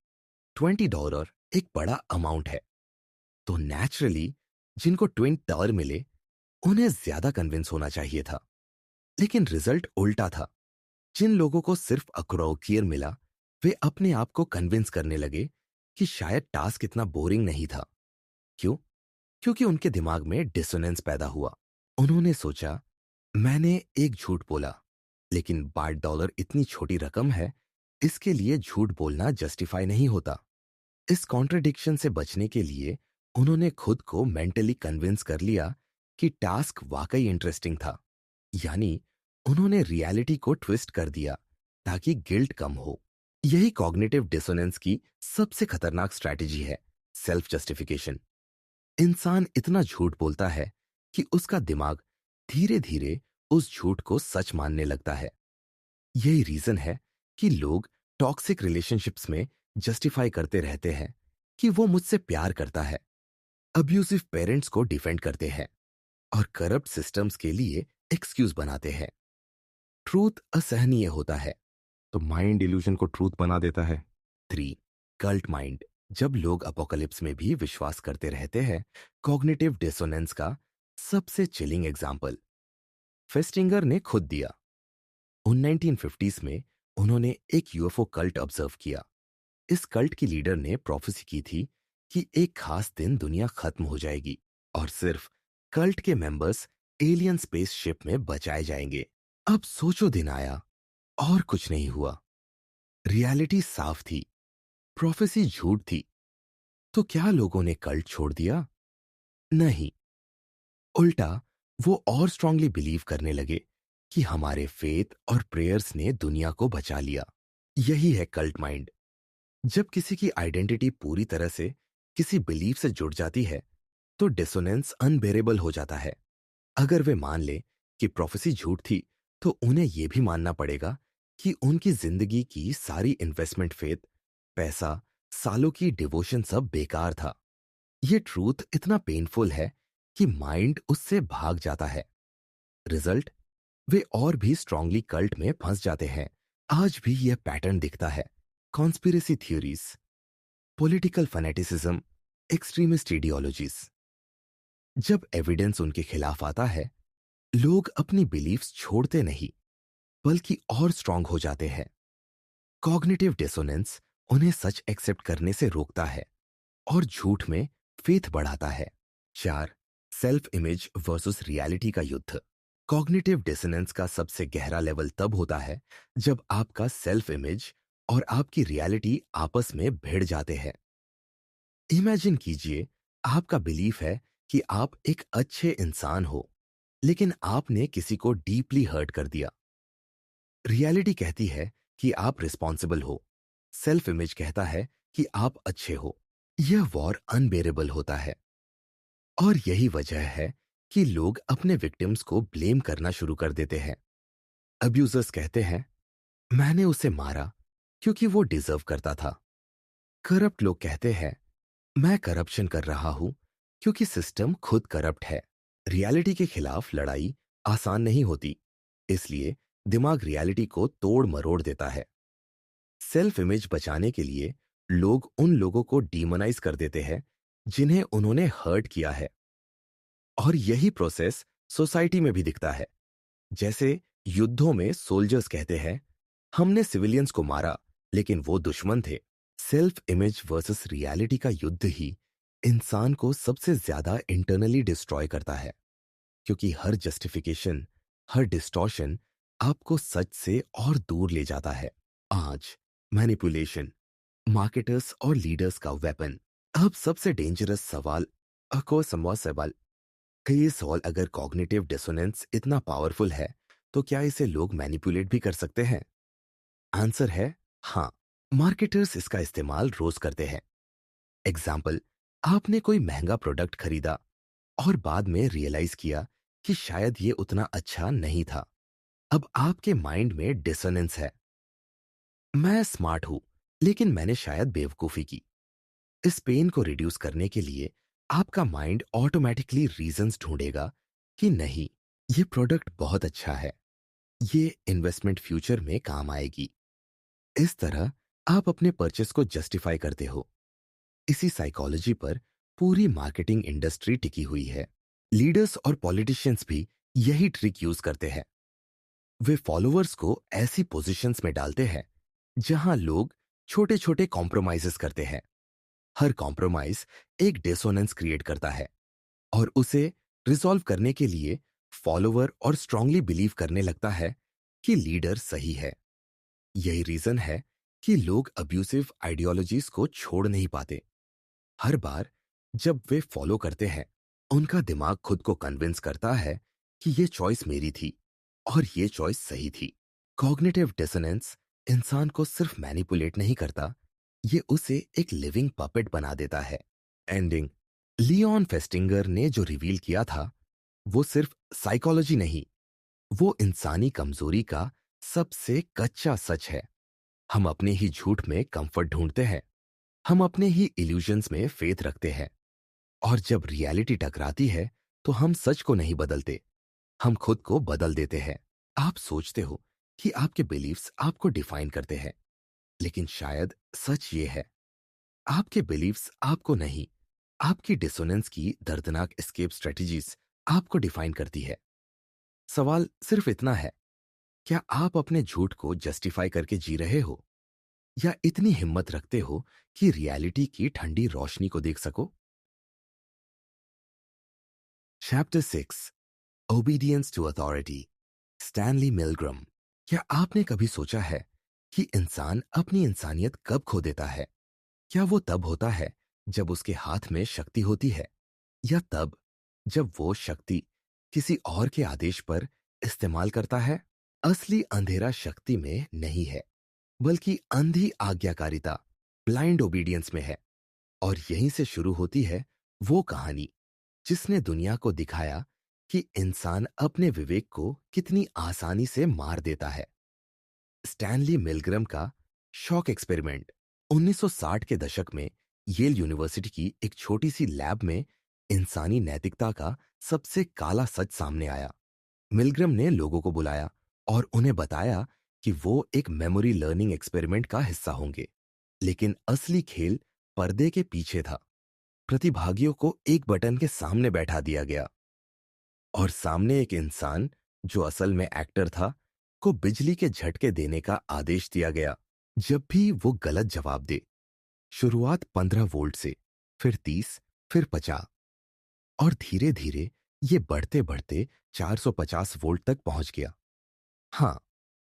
$20 एक बड़ा अमाउंट है, तो नेचुरली जिनको $20 मिले उन्हें ज्यादा कन्विंस होना चाहिए था। लेकिन रिजल्ट उल्टा था। जिन लोगों को सिर्फ अक्रोकियर मिला, वे अपने आप को कन्विंस करने लगे कि शायद टास्क इतना बोरिंग नहीं था। क्यों? क्योंकि उनके दिमाग में डिसोनेंस पैदा हुआ। उन्होंने सोचा, मैंने एक झूठ बोला, लेकिन $12 इतनी छोटी रकम है, इसके लिए झूठ बोलना जस्टिफाई नहीं होता। इस कॉन्ट्रडिक्शन से बचने के लिए उन्होंने खुद को मेंटली कन्विंस कर लिया कि टास्क वाकई इंटरेस्टिंग था। यानी उन्होंने रियलिटी को ट्विस्ट कर दिया ताकि गिल्ट कम हो। यही कॉग्निटिव डिसोनेंस की सबसे खतरनाक स्ट्रैटेजी है, सेल्फ जस्टिफिकेशन। इंसान इतना झूठ बोलता है कि उसका दिमाग धीरे धीरे उस झूठ को सच मानने लगता है। यही रीजन है कि लोग टॉक्सिक रिलेशनशिप्स में जस्टिफाई करते रहते हैं कि वो मुझसे प्यार करता है, अब्यूसिव पेरेंट्स को डिफेंड करते हैं और करप्ट सिस्टम्स के लिए एक्सक्यूज बनाते हैं। ट्रूथ असहनीय होता है, तो माइंड इल्यूजन को ट्रूथ बना देता है। 3. कल्ट माइंड, जब लोग अपोकलिप्स में भी विश्वास करते रहते हैं। कॉग्निटिव डिसोनेंस का सबसे चिलिंग एग्जाम्पल फेस्टिंगर ने खुद दिया। उन 1950s में उन्होंने एक यूएफओ कल्ट ऑब्जर्व किया। इस कल्ट की लीडर ने प्रोफेसी की थी कि एक खास दिन दुनिया खत्म हो जाएगी और सिर्फ कल्ट के मेंबर्स एलियन स्पेसशिप में बचाए जाएंगे। अब सोचो, दिन आया और कुछ नहीं हुआ। रियलिटी साफ थी, प्रोफेसी झूठ थी। तो क्या लोगों ने कल्ट छोड़ दिया? नहीं, उल्टा वो और स्ट्रांगली बिलीव करने लगे कि हमारे फेथ और प्रेयर्स ने दुनिया को बचा लिया। यही है कल्ट माइंड। जब किसी की आइडेंटिटी पूरी तरह से किसी बिलीफ से जुड़ जाती है, तो डिसोनेंस अनबेरेबल हो जाता है। अगर वे मान ले कि प्रोफेसी झूठ थी, तो उन्हें यह भी मानना पड़ेगा कि उनकी जिंदगी की सारी इन्वेस्टमेंट, फेथ, पैसा, सालों की डिवोशन सब बेकार था। यह ट्रूथ इतना पेनफुल है कि माइंड उससे भाग जाता है। रिजल्ट, वे और भी स्ट्रांगली कल्ट में फंस जाते हैं। आज भी यह पैटर्न दिखता है। Conspiracy theories, political fanaticism, extremist ideologies. जब एविडेंस उनके खिलाफ आता है, लोग अपनी बिलीफ्स छोड़ते नहीं, बल्कि और स्ट्रांग हो जाते हैं। कॉग्निटिव डिसोनेंस उन्हें सच एक्सेप्ट करने से रोकता है और झूठ में फेथ बढ़ाता है। 4. सेल्फ इमेज वर्सेस रियलिटी का युद्ध। कॉग्निटिव डिसोनेंस का सबसे गहरा लेवल तब होता है जब आपका सेल्फ इमेज और आपकी रियलिटी आपस में भिड़ जाते हैं। इमेजिन कीजिए, आपका बिलीफ है कि आप एक अच्छे इंसान हो, लेकिन आपने किसी को डीपली हर्ट कर दिया। रियलिटी कहती है कि आप रिस्पॉन्सिबल हो, सेल्फ इमेज कहता है कि आप अच्छे हो। यह वॉर अनबेरेबल होता है और यही वजह है कि लोग अपने विक्टिम्स को ब्लेम करना शुरू कर देते हैं। अब्यूजर्स कहते हैं, मैंने उसे मारा क्योंकि वो डिजर्व करता था। करप्ट लोग कहते हैं, मैं करप्शन कर रहा हूं क्योंकि सिस्टम खुद करप्ट है। रियलिटी के खिलाफ लड़ाई आसान नहीं होती, इसलिए दिमाग रियलिटी को तोड़ मरोड़ देता है। सेल्फ इमेज बचाने के लिए लोग उन लोगों को डीमोनाइज कर देते हैं जिन्हें उन्होंने हर्ट किया है। और यही प्रोसेस सोसाइटी में भी दिखता है। जैसे युद्धों में सोल्जर्स कहते हैं, हमने सिविलियंस को मारा लेकिन वो दुश्मन थे। सेल्फ इमेज वर्सेस रियलिटी का युद्ध ही इंसान को सबसे ज्यादा इंटरनली डिस्ट्रॉय करता है, क्योंकि हर जस्टिफिकेशन, हर डिस्टॉर्शन आपको सच से और दूर ले जाता है। आज मैनिपुलेशन, मार्केटर्स और लीडर्स का वेपन। अब सबसे डेंजरस सवाल, अको समवा सवाल, कि ये सवाल, अगर कॉग्निटिव डिसोनेंस इतना पावरफुल है तो क्या इसे लोग मैनिपुलेट भी कर सकते हैं? आंसर है हाँ। मार्केटर्स इसका इस्तेमाल रोज करते हैं। एग्जाम्पल, आपने कोई महंगा प्रोडक्ट खरीदा और बाद में रियलाइज किया कि शायद ये उतना अच्छा नहीं था। अब आपके माइंड में डिसोनेंस है। मैं स्मार्ट हूं, लेकिन मैंने शायद बेवकूफी की। इस पेन को रिड्यूस करने के लिए आपका माइंड ऑटोमेटिकली रीजंस ढूंढेगा कि नहीं, ये प्रोडक्ट बहुत अच्छा है, ये इन्वेस्टमेंट फ्यूचर में काम आएगी। इस तरह आप अपने परचेस को जस्टिफाई करते हो। इसी साइकोलॉजी पर पूरी मार्केटिंग इंडस्ट्री टिकी हुई है। लीडर्स और पॉलिटिशियंस भी यही ट्रिक यूज करते हैं। वे फॉलोअर्स को ऐसी पोजीशंस में डालते हैं जहां लोग छोटे छोटे कॉम्प्रोमाइजेस करते हैं। हर कॉम्प्रोमाइज एक डिसोनेंस क्रिएट करता है और उसे रिजॉल्व करने के लिए फॉलोअर और स्ट्रांगली बिलीव करने लगता है कि लीडर सही है। यही रीजन है कि लोग अब्यूसिव आइडियोलॉजीज को छोड़ नहीं पाते। हर बार जब वे फॉलो करते हैं, उनका दिमाग खुद को कन्विंस करता है कि ये चॉइस मेरी थी और ये चॉइस सही थी। कॉग्निटिव डिसोनेंस इंसान को सिर्फ मैनिपुलेट नहीं करता, ये उसे एक लिविंग पपेट बना देता है। एंडिंग, लियोन फेस्टिंगर ने जो रिवील किया था वो सिर्फ साइकोलॉजी नहीं, वो इंसानी कमजोरी का सबसे कच्चा सच है। हम अपने ही झूठ में कंफर्ट ढूंढते हैं, हम अपने ही इल्यूजन्स में फेथ रखते हैं, और जब रियलिटी टकराती है तो हम सच को नहीं बदलते, हम खुद को बदल देते हैं। आप सोचते हो कि आपके बिलीव्स आपको डिफाइन करते हैं, लेकिन शायद सच ये है, आपके बिलीव्स आपको नहीं, आपकी डिसोनेंस की दर्दनाक एस्केप स्ट्रेटजीज आपको डिफाइन करती है। सवाल सिर्फ इतना है, क्या आप अपने झूठ को जस्टिफाई करके जी रहे हो, या इतनी हिम्मत रखते हो कि रियलिटी की ठंडी रोशनी को देख सको? Chapter 6, obedience to authority, Stanley Milgram. क्या आपने कभी सोचा है कि इंसान अपनी इंसानियत कब खो देता है? क्या वो तब होता है जब उसके हाथ में शक्ति होती है, या तब जब वो शक्ति किसी और के आदेश पर इस्तेमाल करता है? असली अंधेरा शक्ति में नहीं है, बल्कि अंधी आज्ञाकारिता, ब्लाइंड ओबीडियंस में है। और यहीं से शुरू होती है वो कहानी जिसने दुनिया को दिखाया कि इंसान अपने विवेक को कितनी आसानी से मार देता है। स्टैनली मिलग्रम का शॉक एक्सपेरिमेंट। 1960 के दशक में येल यूनिवर्सिटी की एक छोटी सी लैब में इंसानी नैतिकता का सबसे काला सच सामने आया। मिलग्रम ने लोगों को बुलाया और उन्हें बताया कि वो एक मेमोरी लर्निंग एक्सपेरिमेंट का हिस्सा होंगे। लेकिन असली खेल पर्दे के पीछे था। प्रतिभागियों को एक बटन के सामने बैठा दिया गया और सामने एक इंसान, जो असल में एक्टर था, को बिजली के झटके देने का आदेश दिया गया जब भी वो गलत जवाब दे। शुरुआत 15 वोल्ट से, फिर 30, फिर 50, और धीरे धीरे ये बढ़ते बढ़ते 450 वोल्ट तक पहुंच गया। हाँ,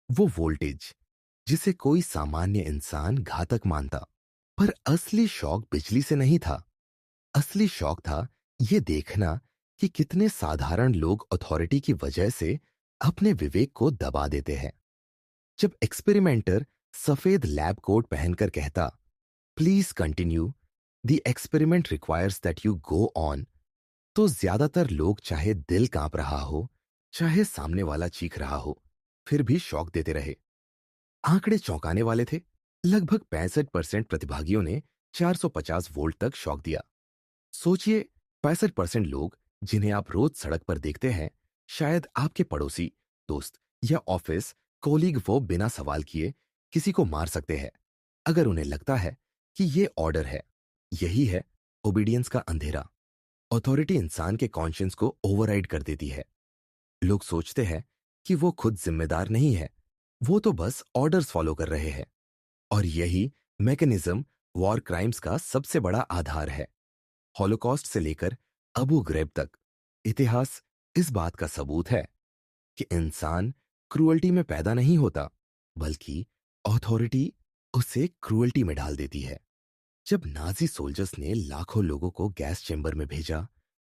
वो वोल्टेज जिसे कोई सामान्य इंसान घातक मानता। पर असली शौक बिजली से नहीं था। असली शौक था ये देखना कि कितने साधारण लोग अथॉरिटी की वजह से अपने विवेक को दबा देते हैं। जब एक्सपेरिमेंटर सफेद लैब कोट पहनकर कहता, please continue, the experiment requires that you go on, तो ज्यादातर लोग, चाहे दिल कांप रहा हो, चाहे सामने वाला चीख रहा हो, फिर भी शौक देते रहे। आंकड़े चौंकाने वाले थे। लगभग 65% प्रतिभागियों ने 450 वोल्ट तक शौक दिया। सोचिए, 65% लोग जिन्हें आप रोज सड़क पर देखते हैं, शायद आपके पड़ोसी, दोस्त या ऑफिस कोलीग, वो बिना सवाल किए किसी को मार सकते हैं अगर उन्हें लगता है कि ये ऑर्डर है। यही है ओबीडियंस का अंधेरा। अथॉरिटी इंसान के कॉन्शियंस को ओवरराइड कर देती है। लोग सोचते हैं कि वो खुद जिम्मेदार नहीं है, वो तो बस ऑर्डर्स फॉलो कर रहे हैं। और यही मैकेनिज्म वॉर क्राइम्स का सबसे बड़ा आधार है। हॉलोकॉस्ट से लेकर अबू ग्रेब तक इतिहास इस बात का सबूत है कि इंसान क्रूअल्टी में पैदा नहीं होता, बल्कि अथॉरिटी उसे क्रूअल्टी में डाल देती है। जब नाजी सोल्जर्स ने लाखों लोगों को गैस चेंबर में भेजा,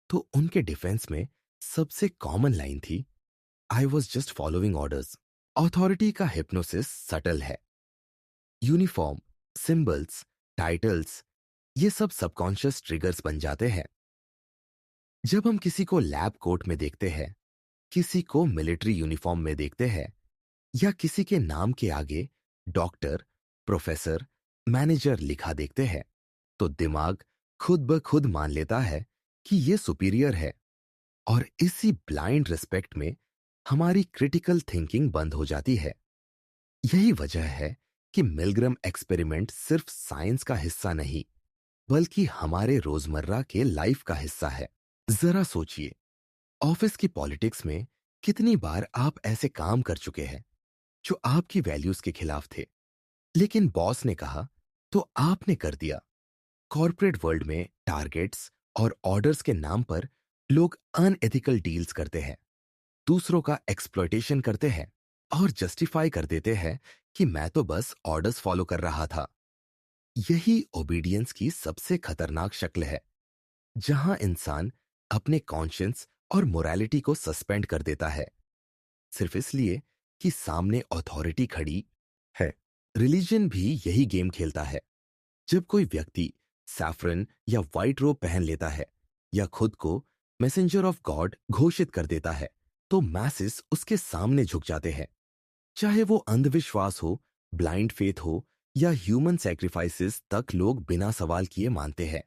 तो उनके डिफेंस में सबसे कॉमन लाइन थी, I was just following orders. Authority का हिप्नोसिस सटल है। यूनिफॉर्म, सिंबल्स, टाइटल्स, ये सब सबकॉन्शियस ट्रिगर्स बन जाते हैं। जब हम किसी को लैब कोट में देखते हैं, किसी को मिलिट्री यूनिफॉर्म में देखते हैं, या किसी के नाम के आगे डॉक्टर, प्रोफेसर, मैनेजर लिखा देखते हैं, तो दिमाग खुद ब खुद मान लेता है कि ये सुपीरियर है। और इसी ब्लाइंड रिस्पेक्ट में हमारी क्रिटिकल थिंकिंग बंद हो जाती है। यही वजह है कि मिलग्रम एक्सपेरिमेंट सिर्फ साइंस का हिस्सा नहीं, बल्कि हमारे रोजमर्रा के लाइफ का हिस्सा है। जरा सोचिए, ऑफिस की पॉलिटिक्स में कितनी बार आप ऐसे काम कर चुके हैं जो आपकी वैल्यूज के खिलाफ थे, लेकिन बॉस ने कहा तो आपने कर दिया। कॉर्पोरेट वर्ल्ड में टारगेट्स और ऑर्डर्स के नाम पर लोग अनएथिकल डील्स करते हैं, दूसरों का एक्सप्लॉयटेशन करते हैं और जस्टिफाई कर देते हैं कि मैं तो बस ऑर्डर्स फॉलो कर रहा था। यही ओबीडियंस की सबसे खतरनाक शक्ल है, जहां इंसान अपने कॉन्शियंस और मोरालिटी को सस्पेंड कर देता है, सिर्फ इसलिए कि सामने अथॉरिटी खड़ी है। रिलीजन भी यही गेम खेलता है। जब कोई व्यक्ति सैफरन या व्हाइट रोब पहन लेता है या खुद को मैसेंजर ऑफ गॉड घोषित कर देता है, तो मैसेस उसके सामने झुक जाते हैं। चाहे वो अंधविश्वास हो, ब्लाइंड फेथ हो या ह्यूमन सैक्रिफाइसेस तक, लोग बिना सवाल किए मानते हैं।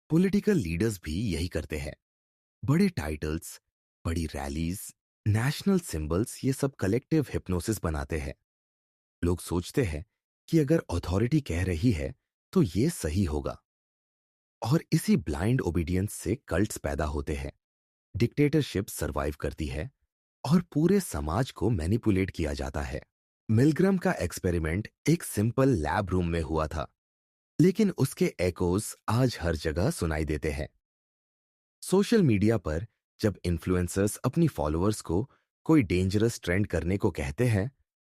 पॉलिटिकल लीडर्स भी यही करते हैं। बड़े टाइटल्स, बड़ी रैलीज, नेशनल सिंबल्स, ये सब कलेक्टिव हिप्नोसिस बनाते हैं। लोग सोचते हैं कि अगर अथॉरिटी कह रही है तो ये सही होगा, और इसी ब्लाइंड ओबीडियंस से कल्ट्स पैदा होते हैं, डिक्टेटरशिप सरवाइव करती है और पूरे समाज को मैनिपुलेट किया जाता है। मिलग्रम का एक्सपेरिमेंट एक सिंपल लैब रूम में हुआ था, लेकिन उसके एकोज आज हर जगह सुनाई देते हैं। सोशल मीडिया पर जब इन्फ्लुएंसर्स अपनी फॉलोअर्स को कोई डेंजरस ट्रेंड करने को कहते हैं,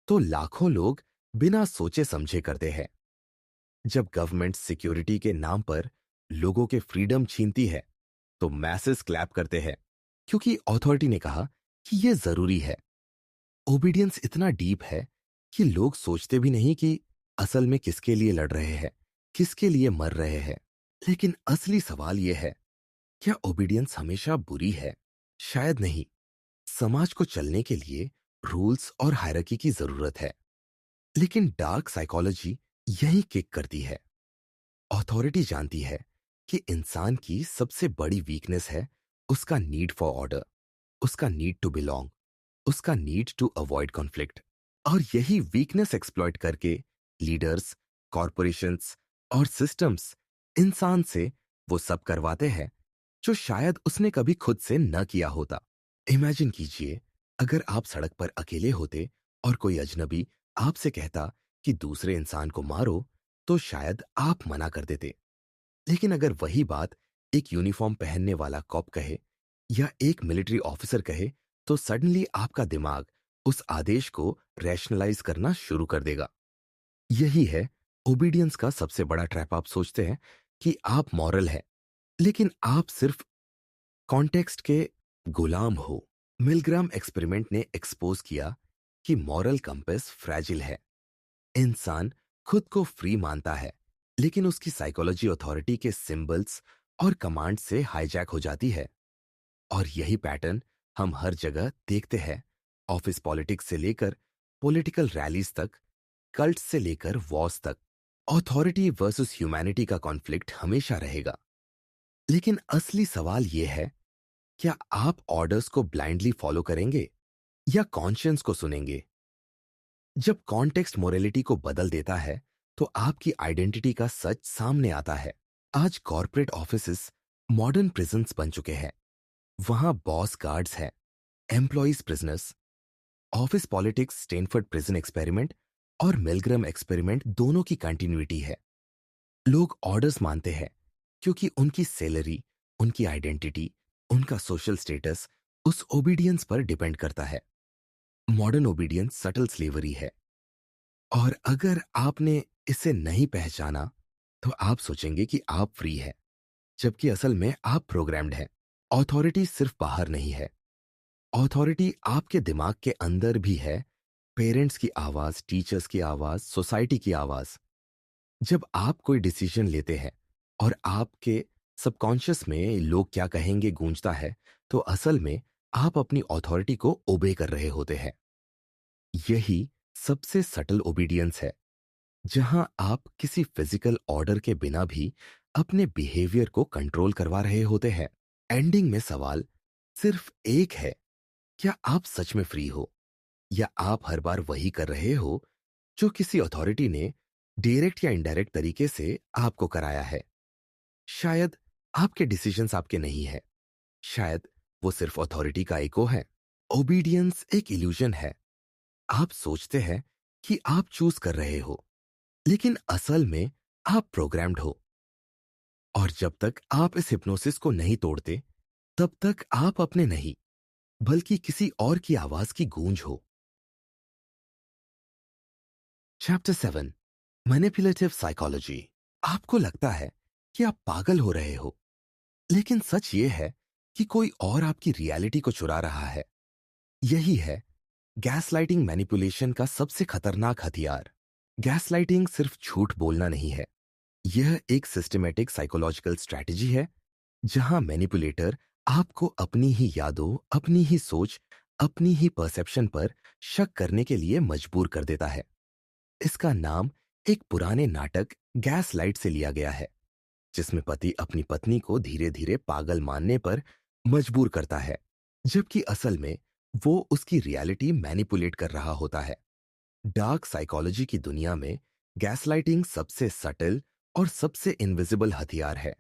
तो लाखों लोग बिना सोचे समझे करते हैं। जब गवर्नमेंट सिक्योरिटी के नाम पर लोगों के फ्रीडम छीनती है, तो मैसेस क्लैप करते हैं, क्योंकि अथॉरिटी ने कहा कि यह जरूरी है। ओबीडियंस इतना डीप है कि लोग सोचते भी नहीं कि असल में किसके लिए लड़ रहे हैं, किसके लिए मर रहे हैं। लेकिन असली सवाल यह है, क्या ओबीडियंस हमेशा बुरी है? शायद नहीं। समाज को चलने के लिए रूल्स और हायरार्की की जरूरत है, लेकिन डार्क साइकोलॉजी यही किक करती है। अथॉरिटी जानती है कि इंसान की सबसे बड़ी वीकनेस है उसका नीड फॉर ऑर्डर, उसका नीड टू बिलोंग, उसका नीड टू अवॉइड कॉन्फ्लिक्ट। और यही वीकनेस एक्सप्लॉइट करके लीडर्स, कॉरपोरेशंस और सिस्टम्स इंसान से वो सब करवाते हैं जो शायद उसने कभी खुद से न किया होता। इमेजिन कीजिए, अगर आप सड़क पर अकेले होते और कोई अजनबी आपसे कहता कि दूसरे इंसान को मारो, तो शायद आप मना कर देते। लेकिन अगर वही बात एक यूनिफॉर्म पहनने वाला कॉप कहे या एक मिलिट्री ऑफिसर कहे, तो सडनली आपका दिमाग उस आदेश को रैशनलाइज करना शुरू कर देगा। यही है ओबीडियंस का सबसे बड़ा ट्रैप। आप सोचते हैं कि आप मॉरल हैं, लेकिन आप सिर्फ कॉन्टेक्स्ट के गुलाम हो। मिलग्राम एक्सपेरिमेंट ने एक्सपोज किया कि मॉरल कंपास फ्रैजिल है। इंसान खुद को फ्री मानता है, लेकिन उसकी साइकोलॉजी अथॉरिटी के सिंबल्स और कमांड से हाईजैक हो जाती है। और यही पैटर्न हम हर जगह देखते हैं। ऑफिस पॉलिटिक्स से लेकर पॉलिटिकल रैलीज तक, कल्ट से लेकर वॉर्स तक, अथॉरिटी वर्सेस ह्यूमैनिटी का कॉन्फ्लिक्ट हमेशा रहेगा। लेकिन असली सवाल यह है, क्या आप ऑर्डर्स को ब्लाइंडली फॉलो करेंगे या कॉन्शियंस को सुनेंगे? जब कॉन्टेक्स्ट मोरालिटी को बदल देता है, तो आपकी आइडेंटिटी का सच सामने आता है। आज कॉर्पोरेट ऑफिसेस मॉडर्न प्रिजन्स बन चुके हैं। वहां बॉस गार्ड्स हैं, employees prisoners. Office politics Stanford prison experiment और मिलग्राम एक्सपेरिमेंट दोनों की कंटिन्यूटी है। लोग ऑर्डर्स मानते हैं क्योंकि उनकी सैलरी, उनकी आइडेंटिटी, उनका सोशल स्टेटस उस ओबीडियंस पर डिपेंड करता है। मॉडर्न ओबीडियंस सटल स्लेवरी है। और अगर आपने इसे नहीं पहचाना तो आप सोचेंगे कि आप फ्री है, जबकि असल में आप प्रोग्राम्ड हैं। ऑथोरिटी सिर्फ बाहर नहीं है, ऑथोरिटी आपके दिमाग के अंदर भी है। पेरेंट्स की आवाज, टीचर्स की आवाज, सोसाइटी की आवाज। जब आप कोई डिसीजन लेते हैं और आपके सबकॉन्शियस में लोग क्या कहेंगे गूंजता है, तो असल में आप अपनी ऑथोरिटी को ओबे कर रहे होते हैं। यही सबसे सटल ओबीडियंस है, जहां आप किसी फिजिकल ऑर्डर के बिना भी अपने बिहेवियर को कंट्रोल करवा रहे होते हैं। एंडिंग में सवाल सिर्फ एक है, क्या आप सच में फ्री हो, या आप हर बार वही कर रहे हो जो किसी अथॉरिटी ने डायरेक्ट या इनडायरेक्ट तरीके से आपको कराया है। शायद आपके डिसीजंस आपके नहीं है, शायद वो सिर्फ अथॉरिटी का इको है। ओबीडियंस एक इल्यूजन है। आप सोचते हैं कि आप चूज कर रहे हो, लेकिन असल में आप प्रोग्राम्ड हो। और जब तक आप इस हिप्नोसिस को नहीं तोड़ते, तब तक आप अपने नहीं, बल्कि किसी और की आवाज की गूंज हो। Chapter 7, manipulative psychology. आपको लगता है कि आप पागल हो रहे हो, लेकिन सच ये है कि कोई और आपकी रियलिटी को चुरा रहा है। यही है गैसलाइटिंग मैनिपुलेशन का सबसे खतरनाक हथियार। गैसलाइटिंग सिर्फ झूठ बोलना नहीं है, यह एक सिस्टमैटिक साइकोलॉजिकल स्ट्रैटेजी है, जहां मैनिपुलेटर आपको अपनी ही यादों, अपनी ही सोच, अपनी ही परसेप्शन पर शक करने के लिए मजबूर कर देता है। इसका नाम एक पुराने नाटक गैस लाइट से लिया गया है, जिसमें पति अपनी पत्नी को धीरे धीरे पागल मानने पर मजबूर करता है, जबकि असल में वो उसकी रियलिटी मैनिपुलेट कर रहा होता है। डार्क साइकोलॉजी की दुनिया में गैसलाइटिंग सबसे सटल और सबसे इनविजिबल हथियार है,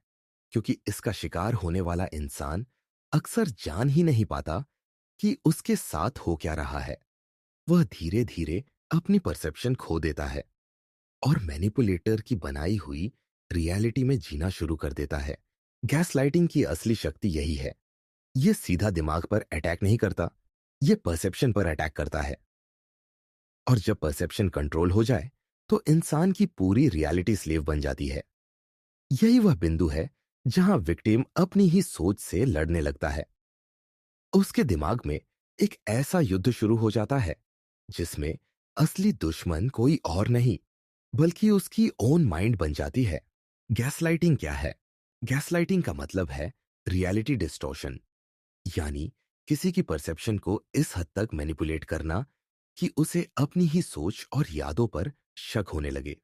क्योंकि इसका शिकार होने वाला इंसान अक्सर जान ही नहीं पाता कि उसके साथ हो क्या रहा है। वह धीरे धीरे अपनी परसेप्शन खो देता है और मैनिपुलेटर की बनाई हुई रियलिटी में जीना शुरू कर देता है। गैसलाइटिंग की असली शक्ति यही है। यह सीधा दिमाग पर अटैक नहीं करता, यह परसेप्शन पर अटैक करता है। और जब परसेप्शन कंट्रोल हो जाए, तो इंसान की पूरी रियलिटी स्लेव बन जाती है। यही वह बिंदु है जहां विक्टिम अपनी ही सोच से लड़ने लगता है। उसके दिमाग में एक ऐसा युद्ध शुरू हो जाता है जिसमें असली दुश्मन कोई और नहीं, बल्कि उसकी ओन माइंड बन जाती है। गैसलाइटिंग क्या है? गैसलाइटिंग का मतलब है रियलिटी डिस्टॉर्शन, यानी किसी की परसेप्शन को इस हद तक मैनिपुलेट करना कि उसे अपनी ही सोच और यादों पर शक होने लगे।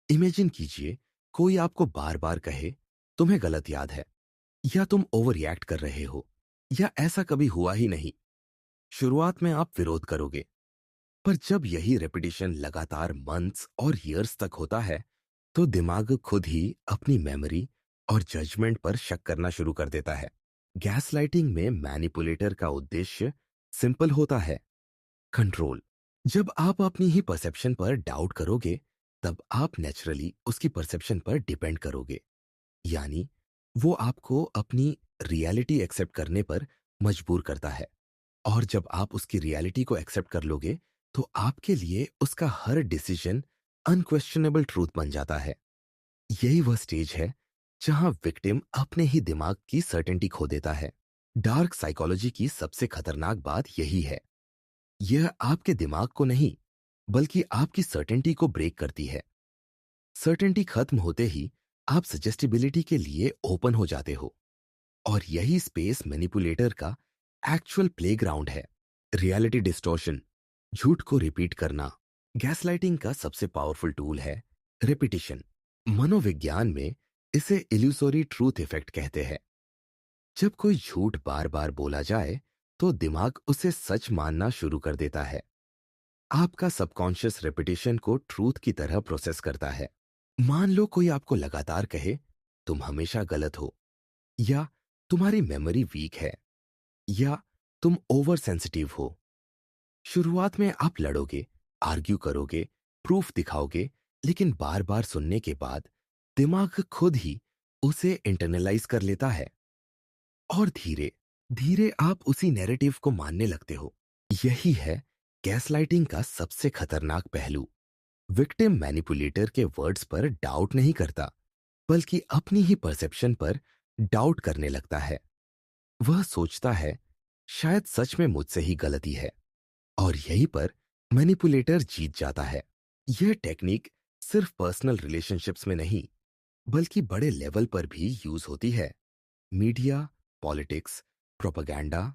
इमेजिन कीजिए, कोई आपको बार बार कहे तुम्हें गलत याद है, या तुम ओवर रिएक्ट कर रहे हो, या ऐसा कभी हुआ ही नहीं। शुरुआत में आप विरोध करोगे, पर जब यही रेपिटेशन लगातार मंथ्स और ईयर्स तक होता है, तो दिमाग खुद ही अपनी मेमोरी और जजमेंट पर शक करना शुरू कर देता है। गैसलाइटिंग में मैनिपुलेटर का उद्देश्य सिंपल होता है, कंट्रोल। जब आप अपनी ही परसेप्शन पर डाउट करोगे, तब आप नेचुरली उसकी परसेप्शन पर डिपेंड करोगे, यानी वो आपको अपनी रियलिटी एक्सेप्ट करने पर मजबूर करता है। और जब आप उसकी रियलिटी को एक्सेप्ट कर लोगे, तो आपके लिए उसका हर डिसीजन अनक्वेश्चनेबल ट्रूथ बन जाता है। यही वह स्टेज है जहां विक्टिम अपने ही दिमाग की सर्टेनिटी खो देता है। डार्क साइकोलॉजी की सबसे खतरनाक बात यही है। यह आपके दिमाग को नहीं, बल्कि आपकी सर्टेनिटी को ब्रेक करती है। सर्टेनिटी खत्म होते ही आप सजेस्टिबिलिटी के लिए ओपन हो जाते हो, और यही स्पेस मैनिपुलेटर का एक्चुअल प्लेग्राउंड है। रियलिटी डिस्टॉर्शन, झूठ को रिपीट करना। गैसलाइटिंग का सबसे पावरफुल टूल है रिपीटिशन। मनोविज्ञान में इसे इल्यूसोरी ट्रूथ इफेक्ट कहते हैं। जब कोई झूठ बार बार बोला जाए, तो दिमाग उसे सच मानना शुरू कर देता है। आपका सबकॉन्शियस रेपिटेशन को ट्रूथ की तरह प्रोसेस करता है। मान लो कोई आपको लगातार कहे तुम हमेशा गलत हो, या तुम्हारी मेमोरी वीक है, या तुम ओवर सेंसिटिव हो। शुरुआत में आप लड़ोगे, आर्ग्यू करोगे, प्रूफ दिखाओगे, लेकिन बार बार सुनने के बाद दिमाग खुद ही उसे इंटरनलाइज कर लेता है और धीरे धीरे आप उसी नैरेटिव को मानने लगते हो। यही है गैसलाइटिंग का सबसे खतरनाक पहलू। विक्टिम मैनिपुलेटर के वर्ड्स पर डाउट नहीं करता, बल्कि अपनी ही परसेप्शन पर डाउट करने लगता है। वह सोचता है शायद सच में मुझसे ही गलती है, और यहीं पर मैनिपुलेटर जीत जाता है। यह टेक्निक सिर्फ पर्सनल रिलेशनशिप्स में नहीं, बल्कि बड़े लेवल पर भी यूज होती है। Media, politics, propaganda.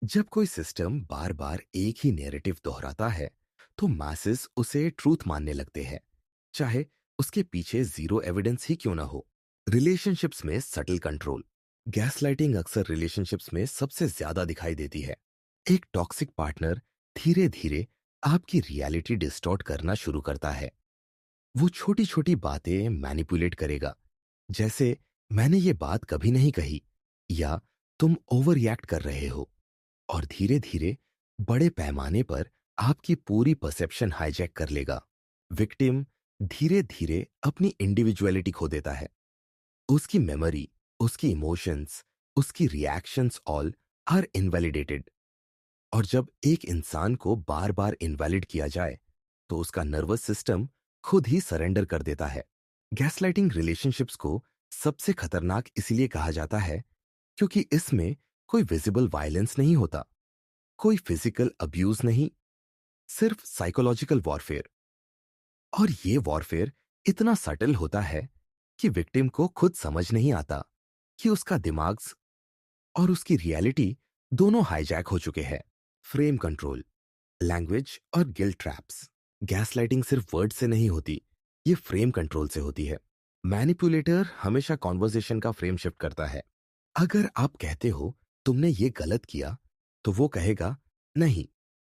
जब कोई सिस्टम बार बार एक ही नैरेटिव दोहराता है, तो मासेस उसे ट्रूथ मानने लगते हैं, चाहे उसके पीछे जीरो एविडेंस ही क्यों ना हो। रिलेशनशिप्स में सटल कंट्रोल। गैसलाइटिंग अक्सर रिलेशनशिप्स में सबसे ज्यादा दिखाई देती है। एक टॉक्सिक पार्टनर धीरे धीरे आपकी रियलिटी डिस्टॉर्ट करना शुरू करता है। वो छोटी छोटी बातें मैनिपुलेट करेगा, जैसे मैंने ये बात कभी नहीं कही, या तुम ओवर रिएक्ट कर रहे हो, और धीरे धीरे बड़े पैमाने पर आपकी पूरी परसेप्शन हाईजैक कर लेगा। विक्टिम धीरे धीरे अपनी इंडिविजुअलिटी खो देता है। उसकी मेमोरी, उसकी इमोशंस, उसकी रिएक्शंस ऑल आर इनवैलिडेटेड। और जब एक इंसान को बार बार इनवैलिड किया जाए, तो उसका नर्वस सिस्टम खुद ही सरेंडर कर देता है। गैसलाइटिंग रिलेशनशिप्स को सबसे खतरनाक इसलिए कहा जाता है क्योंकि इसमें कोई विजिबल वायलेंस नहीं होता, कोई फिजिकल अब्यूज नहीं, सिर्फ साइकोलॉजिकल वॉरफेयर। और ये वॉरफेयर इतना सटल होता है कि विक्टिम को खुद समझ नहीं आता कि उसका दिमाग और उसकी रियलिटी दोनों हाईजैक हो चुके हैं। फ्रेम कंट्रोल, लैंग्वेज और गिल्ट ट्रैप्स। गैसलाइटिंग सिर्फ वर्ड से नहीं होती, ये फ्रेम कंट्रोल से होती है। मैनिपुलेटर हमेशा कॉन्वर्जेशन का फ्रेम शिफ्ट करता है। अगर आप कहते हो तुमने ये गलत किया, तो वो कहेगा नहीं,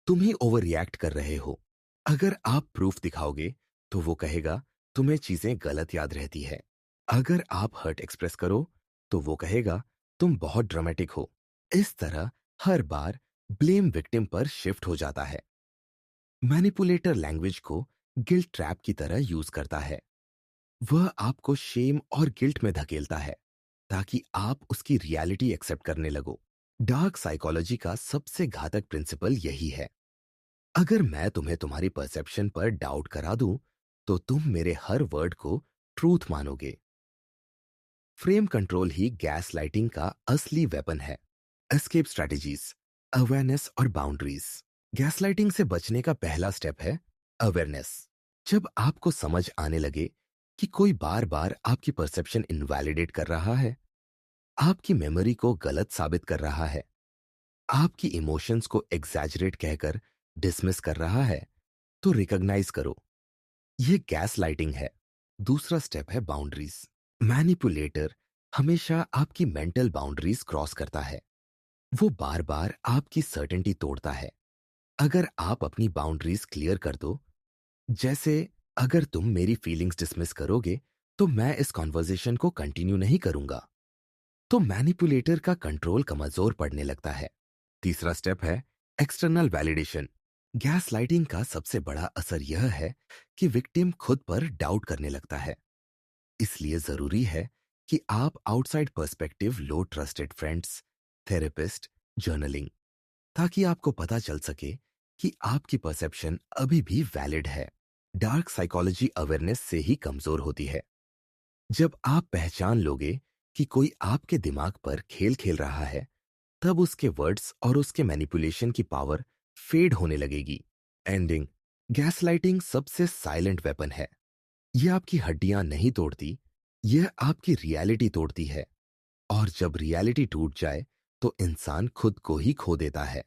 तुम ही ओवर रिएक्ट कर रहे हो। अगर आप प्रूफ दिखाओगे, तो वो कहेगा तुम्हें चीजें गलत याद रहती है। अगर आप हर्ट एक्सप्रेस करो, तो वो कहेगा तुम बहुत ड्रामेटिक हो। इस तरह हर बार ब्लेम विक्टिम पर शिफ्ट हो जाता है। मैनिपुलेटर लैंग्वेज को गिल्ट ट्रैप की तरह यूज करता है। वह आपको शेम और गिल्ट में धकेलता है, ताकि आप उसकी रियलिटी एक्सेप्ट करने लगो। डार्क साइकोलॉजी का सबसे घातक प्रिंसिपल यही है। अगर मैं तुम्हें तुम्हारी परसेप्शन पर डाउट करा दूं, तो तुम मेरे हर वर्ड को ट्रूथ मानोगे। फ्रेम कंट्रोल ही गैस लाइटिंग का असली वेपन है। एस्केप स्ट्रेटजीज, अवेयरनेस और बाउंड्रीज। गैसलाइटिंग से बचने का पहला स्टेप है अवेयरनेस। जब आपको समझ आने लगे कि कोई बार बार आपकी परसेप्शन इनवैलिडेट कर रहा है, आपकी मेमोरी को गलत साबित कर रहा है, आपकी इमोशंस को एग्जैजरेट कहकर डिसमिस कर रहा है, तो रिकॉग्नाइज करो, ये गैस लाइटिंग है। दूसरा स्टेप है बाउंड्रीज। मैनिपुलेटर हमेशा आपकी मेंटल बाउंड्रीज क्रॉस करता है। वो बार बार आपकी सर्टेनिटी तोड़ता है। अगर आप अपनी बाउंड्रीज क्लियर कर दो, जैसे अगर तुम मेरी फीलिंग्स डिसमिस करोगे, तो मैं इस कॉन्वर्जेशन को कंटिन्यू नहीं करूंगा, तो मैनिपुलेटर का कंट्रोल कमजोर पड़ने लगता है। तीसरा स्टेप है एक्सटर्नल वैलिडेशन। गैस लाइटिंग का सबसे बड़ा असर यह है कि विक्टिम खुद पर डाउट करने लगता है। इसलिए जरूरी है कि आप आउटसाइड पर्सपेक्टिव लो, ट्रस्टेड फ्रेंड्स, थेरेपिस्ट, जर्नलिंग, ताकि आपको पता चल सके कि आपकी परसेप्शन अभी भी वैलिड है। डार्क साइकोलॉजी अवेयरनेस से ही कमजोर होती है। जब आप पहचान लोगे कि कोई आपके दिमाग पर खेल खेल रहा है, तब उसके वर्ड्स और उसके मैनिपुलेशन की पावर फेड होने लगेगी। एंडिंग। गैसलाइटिंग सबसे साइलेंट वेपन है। यह आपकी हड्डियां नहीं तोड़ती, यह आपकी रियलिटी तोड़ती है। और जब रियलिटी टूट जाए, तो इंसान खुद को ही खो देता है।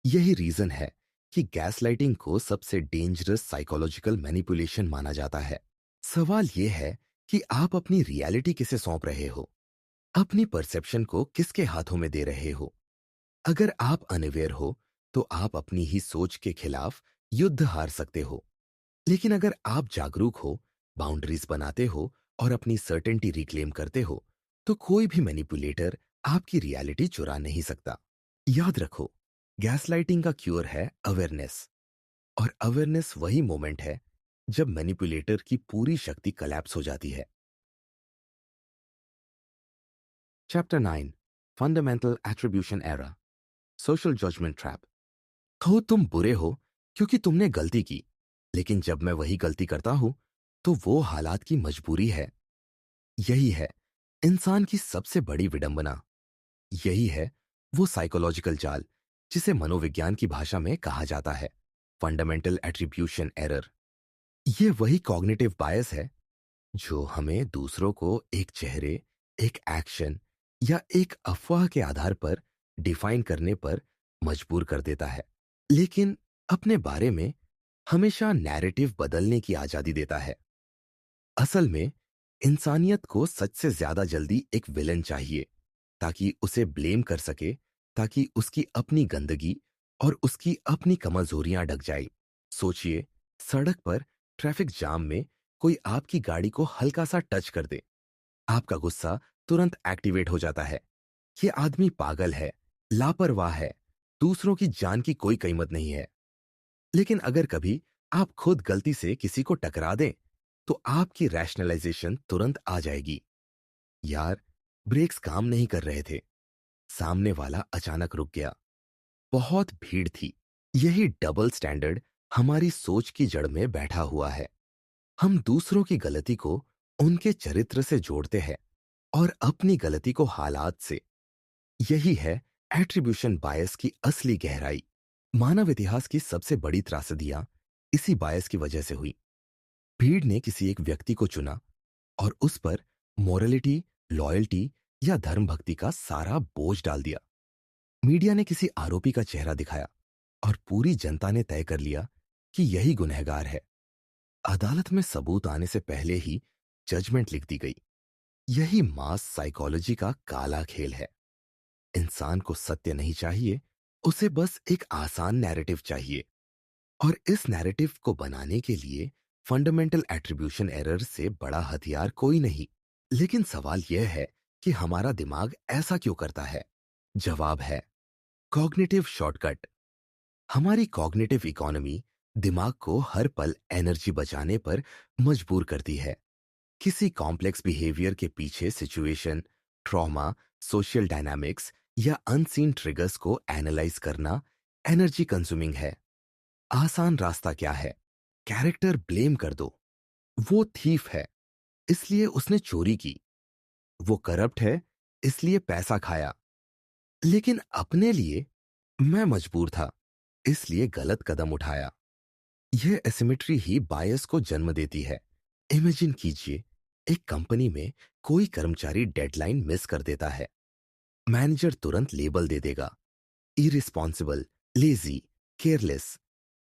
यही रीजन है कि गैसलाइटिंग को सबसे डेंजरस साइकोलॉजिकल मैनिपुलेशन माना जाता है। सवाल यह है कि आप अपनी रियलिटी किसे सौंप रहे हो, अपनी परसेप्शन को किसके हाथों में दे रहे हो। अगर आप अनअवेयर हो, तो आप अपनी ही सोच के खिलाफ युद्ध हार सकते हो। लेकिन अगर आप जागरूक हो, बाउंड्रीज बनाते हो और अपनी सर्टेनिटी रिक्लेम करते हो, तो कोई भी मैनिपुलेटर आपकी रियलिटी चुरा नहीं सकता। याद रखो, गैसलाइटिंग का क्योर है अवेयरनेस, और अवेयरनेस वही मोमेंट है जब मैनिपुलेटर की पूरी शक्ति कलैप्स हो जाती है। Chapter 9, fundamental attribution error, social judgment trap. तो तुम बुरे हो क्योंकि तुमने गलती की, लेकिन जब मैं वही गलती करता हूं तो वो हालात की मजबूरी है। यही है इंसान की सबसे बड़ी विडंबना। यही है वो साइकोलॉजिकल जाल जिसे मनोविज्ञान की भाषा में कहा जाता है फंडामेंटल एट्रीब्यूशन एरर। ये वही कॉग्निटिव बायस है जो हमें दूसरों को एक चेहरे, एक एक्शन या एक अफवाह के आधार पर डिफाइन करने पर मजबूर कर देता है, लेकिन अपने बारे में हमेशा नैरेटिव बदलने की आजादी देता है। असल में इंसानियत को सच से ज्यादा जल्दी एक विलन चाहिए ताकि उसे ब्लेम कर सके, ताकि उसकी अपनी गंदगी और उसकी अपनी कमजोरियां ढक जाए। सोचिए, सड़क पर ट्रैफिक जाम में कोई आपकी गाड़ी को हल्का सा टच कर दे, आपका गुस्सा तुरंत एक्टिवेट हो जाता है। ये आदमी पागल है, लापरवाह है, दूसरों की जान की कोई कीमत नहीं है। लेकिन अगर कभी आप खुद गलती से किसी को टकरा दें, तो आपकी रैशनलाइजेशन तुरंत आ जाएगी। यार, ब्रेक्स काम नहीं कर रहे थे, सामने वाला अचानक रुक गया, बहुत भीड़ थी। यही डबल स्टैंडर्ड हमारी सोच की जड़ में बैठा हुआ है। हम दूसरों की गलती को उनके चरित्र से जोड़ते हैं और अपनी गलती को हालात से। यही है एट्रीब्यूशन बायस की असली गहराई। मानव इतिहास की सबसे बड़ी त्रासदियां इसी बायस की वजह से हुई। भीड़ ने किसी एक व्यक्ति को चुना और उस पर मोरलिटी, लॉयल्टी या धर्म भक्ति का सारा बोझ डाल दिया। मीडिया ने किसी आरोपी का चेहरा दिखाया और पूरी जनता ने तय कर लिया कि यही गुनहगार है। अदालत में सबूत आने से पहले ही जजमेंट लिख दी गई। यही मास साइकोलॉजी का काला खेल है। इंसान को सत्य नहीं चाहिए, उसे बस एक आसान नैरेटिव चाहिए। और इस नैरेटिव को बनाने के लिए फंडामेंटल एट्रीब्यूशन एरर से बड़ा हथियार कोई नहीं। लेकिन सवाल यह है कि हमारा दिमाग ऐसा क्यों करता है? जवाब है कॉग्निटिव शॉर्टकट। हमारी कॉग्निटिव इकोनॉमी दिमाग को हर पल एनर्जी बचाने पर मजबूर करती है। किसी कॉम्प्लेक्स बिहेवियर के पीछे सिचुएशन, ट्रॉमा, सोशल डायनामिक्स या अनसीन ट्रिगर्स को एनालाइज करना एनर्जी कंज्यूमिंग है। आसान रास्ता क्या है? कैरेक्टर ब्लेम कर दो। वो थीफ है, इसलिए उसने चोरी की। वो करप्ट है, इसलिए पैसा खाया। लेकिन अपने लिए, मैं मजबूर था, इसलिए गलत कदम उठाया। यह एसिमेट्री ही बायस को जन्म देती है। इमेजिन कीजिए, एक कंपनी में कोई कर्मचारी डेडलाइन मिस कर देता है। मैनेजर तुरंत लेबल दे देगा, इरिस्पॉन्सिबल, लेजी, केयरलेस।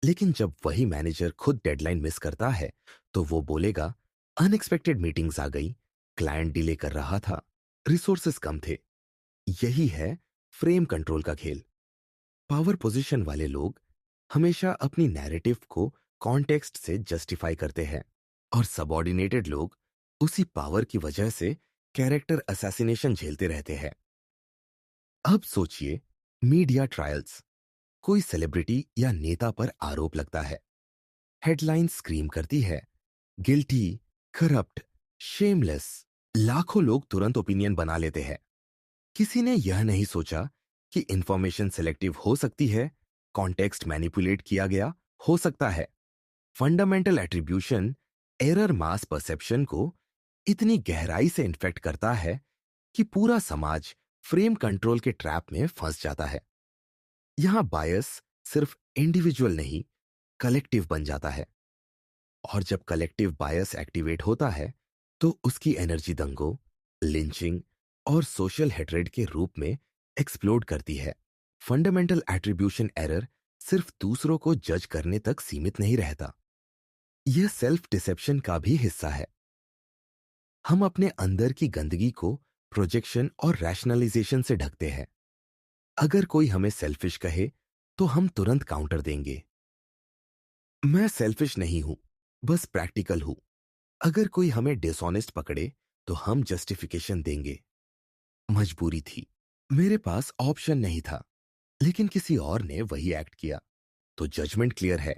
लेकिन जब वही मैनेजर खुद डेडलाइन मिस करता है, तो वो बोलेगा, अनएक्सपेक्टेड मीटिंग्स आ गई, क्लाइंट डिले कर रहा था, रिसोर्सेस कम थे। यही है फ्रेम कंट्रोल का खेल। पावर पोजीशन वाले लोग हमेशा अपनी नैरेटिव को कॉन्टेक्स्ट से जस्टिफाई करते हैं, और सबऑर्डिनेटेड लोग उसी पावर की वजह से कैरेक्टर असैसिनेशन झेलते रहते हैं। अब सोचिए, मीडिया ट्रायल्स। कोई सेलिब्रिटी या नेता पर आरोप लगता है, हेडलाइन स्क्रीम करती है, गिल्टी, करप्ट, शेमलेस। लाखों लोग तुरंत ओपिनियन बना लेते हैं। किसी ने यह नहीं सोचा कि इंफॉर्मेशन सेलेक्टिव हो सकती है, कॉन्टेक्स्ट मैनिपुलेट किया गया हो सकता है। फंडामेंटल एट्रीब्यूशन एरर मास परसेप्शन को इतनी गहराई से इन्फेक्ट करता है कि पूरा समाज फ्रेम कंट्रोल के ट्रैप में फंस जाता है। यहां बायस सिर्फ इंडिविजुअल नहीं, कलेक्टिव बन जाता है। और जब कलेक्टिव बायस एक्टिवेट होता है, तो उसकी एनर्जी दंगों, लिंचिंग और सोशल हेट्रेड के रूप में एक्सप्लोड करती है। फंडामेंटल एट्रीब्यूशन एरर सिर्फ दूसरों को जज करने तक सीमित नहीं रहता, यह सेल्फ डिसेप्शन का भी हिस्सा है। हम अपने अंदर की गंदगी को प्रोजेक्शन और रैशनलाइजेशन से ढकते हैं। अगर कोई हमें सेल्फिश कहे, तो हम तुरंत काउंटर देंगे, मैं सेल्फिश नहीं हूं, बस प्रैक्टिकल हूं। अगर कोई हमें डिसऑनेस्ट पकड़े, तो हम जस्टिफिकेशन देंगे, मजबूरी थी, मेरे पास ऑप्शन नहीं था। लेकिन किसी और ने वही एक्ट किया, तो जजमेंट क्लियर है,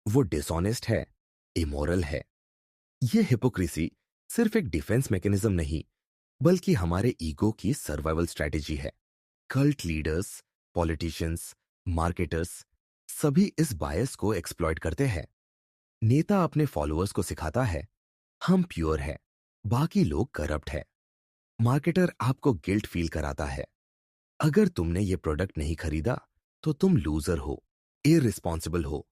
वो डिसऑनेस्ट है, इमोरल है। यह हिपोक्रेसी सिर्फ एक डिफेंस मैकेनिज्म नहीं, बल्कि हमारे ईगो की सर्वाइवल स्ट्रेटेजी है। कल्ट लीडर्स, पॉलिटिशियंस, मार्केटर्स सभी इस बायस को एक्सप्लॉइट करते हैं। नेता अपने फॉलोअर्स को सिखाता है, हम प्योर है, बाकी लोग करप्ट है। मार्केटर आपको गिल्ट फील कराता है, अगर तुमने ये प्रोडक्ट नहीं खरीदा तो तुम लूजर हो, इररिस्पॉन्सिबल हो।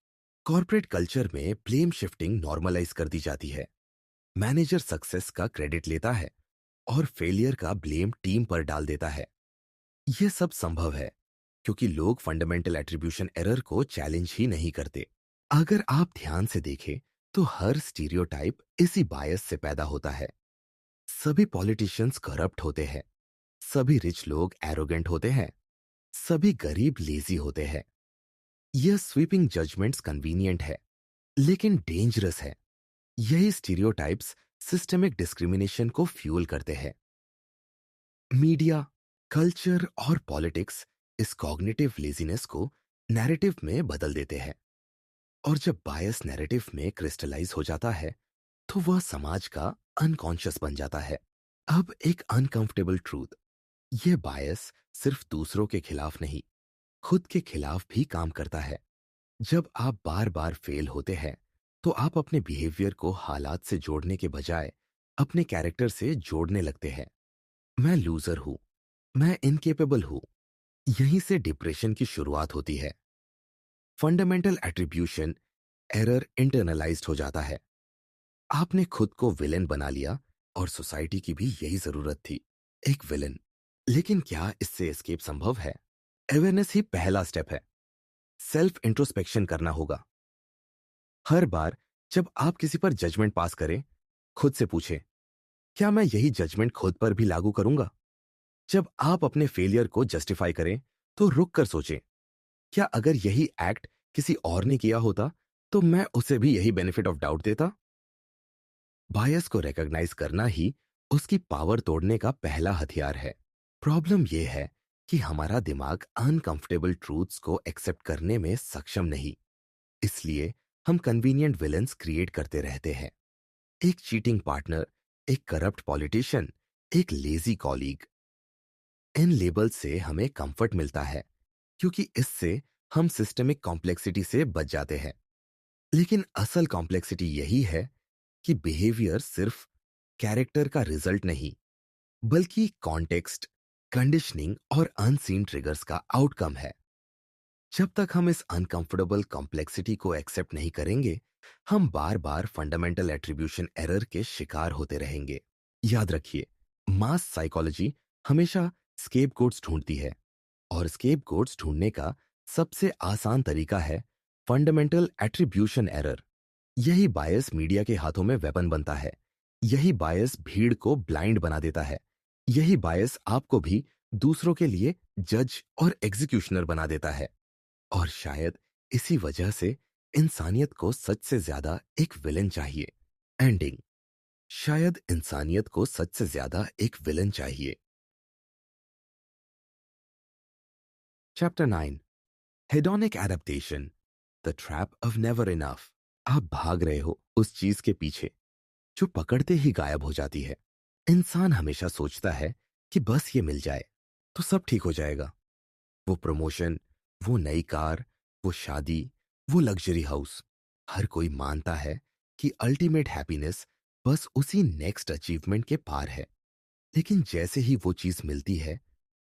कॉर्पोरेट कल्चर में ब्लेम शिफ्टिंग नॉर्मलाइज कर दी जाती है। मैनेजर सक्सेस का क्रेडिट लेता है और फेलियर का ब्लेम टीम पर डाल देता है। यह सब संभव है क्योंकि लोग फंडामेंटल एट्रीब्यूशन एरर को चैलेंज ही नहीं करते। अगर आप ध्यान से देखें तो हर स्टीरियोटाइप इसी बायस से पैदा होता है। सभी पॉलिटिशियंस करप्ट होते हैं, सभी रिच लोग एरोगेंट होते हैं, सभी गरीब लेजी होते हैं। यह स्वीपिंग जजमेंट्स कन्वीनियंट है, लेकिन डेंजरस है। यही स्टीरियोटाइप्स सिस्टेमिक डिस्क्रिमिनेशन को फ्यूल करते हैं। मीडिया, कल्चर और पॉलिटिक्स इस कॉग्निटिव लेजीनेस को नैरेटिव में बदल देते हैं, और जब बायस नैरेटिव में क्रिस्टलाइज हो जाता है तो वह समाज का अनकॉन्शियस बन जाता है। अब एक अनकंफर्टेबल ट्रूथ, यह बायस सिर्फ दूसरों के खिलाफ नहीं, खुद के खिलाफ भी काम करता है। जब आप बार बार फेल होते हैं तो आप अपने बिहेवियर को हालात से जोड़ने के बजाय अपने कैरेक्टर से जोड़ने लगते हैं। मैं लूजर हूं, मैं इनकेपेबल हूं। यहीं से डिप्रेशन की शुरुआत होती है। फंडामेंटल एट्रीब्यूशन एरर इंटरनलाइज्ड हो जाता है। आपने खुद को विलेन बना लिया और सोसाइटी की भी यही जरूरत थी, एक विलेन। लेकिन क्या इससे एस्केप संभव है? अवेयरनेस ही पहला स्टेप है। सेल्फ इंट्रोस्पेक्शन करना होगा। हर बार जब आप किसी पर जजमेंट पास करें, खुद से पूछें, क्या मैं यही जजमेंट खुद पर भी लागू करूंगा? जब आप अपने फेलियर को जस्टिफाई करें तो रुक कर सोचें, क्या अगर यही एक्ट किसी और ने किया होता तो मैं उसे भी यही बेनिफिट ऑफ डाउट देता? बायस को रिकॉग्नाइज करना ही उसकी पावर तोड़ने का पहला हथियार है। प्रॉब्लम यह है कि हमारा दिमाग अनकंफर्टेबल ट्रूथ्स को एक्सेप्ट करने में सक्षम नहीं, इसलिए हम कन्वीनियंट विलेंस क्रिएट करते रहते हैं। एक चीटिंग पार्टनर, एक करप्ट पॉलिटिशियन, एक लेजी कॉलीग। इन लेबल से हमें कंफर्ट मिलता है क्योंकि इससे हम सिस्टेमिक कॉम्प्लेक्सिटी से बच जाते हैं। लेकिन असल कॉम्प्लेक्सिटी यही है कि बिहेवियर सिर्फ कैरेक्टर का रिजल्ट नहीं, बल्कि कॉन्टेक्स्ट, कंडीशनिंग और अनसीन ट्रिगर्स का आउटकम है। जब तक हम इस अनकंफर्टेबल कॉम्प्लेक्सिटी को एक्सेप्ट नहीं करेंगे, हम बार बार फंडामेंटल एट्रीब्यूशन एरर के शिकार होते रहेंगे। याद रखिए, मास साइकोलॉजी हमेशा स्केपगोट्स ढूंढती है, और स्केपगोट्स ढूंढने का सबसे आसान तरीका है फंडामेंटल एट्रीब्यूशन एरर। यही बायस मीडिया के हाथों में वेपन बनता है। यही बायस भीड़ को ब्लाइंड बना देता है। यही बायस आपको भी दूसरों के लिए जज और एग्जीक्यूशनर बना देता है। और शायद इसी वजह से इंसानियत को सच से ज्यादा एक विलन चाहिए। एंडिंग। शायद इंसानियत को सच से ज्यादा एक विलन चाहिए। Chapter 9, hedonic adaptation, the trap of never enough. आप भाग रहे हो उस चीज के पीछे जो पकड़ते ही गायब हो जाती है। इंसान हमेशा सोचता है कि बस ये मिल जाए तो सब ठीक हो जाएगा। वो प्रमोशन, वो नई कार, वो शादी, वो लग्जरी हाउस। हर कोई मानता है कि अल्टीमेट हैप्पीनेस बस उसी नेक्स्ट अचीवमेंट के पार है। लेकिन जैसे ही वो चीज मिलती है,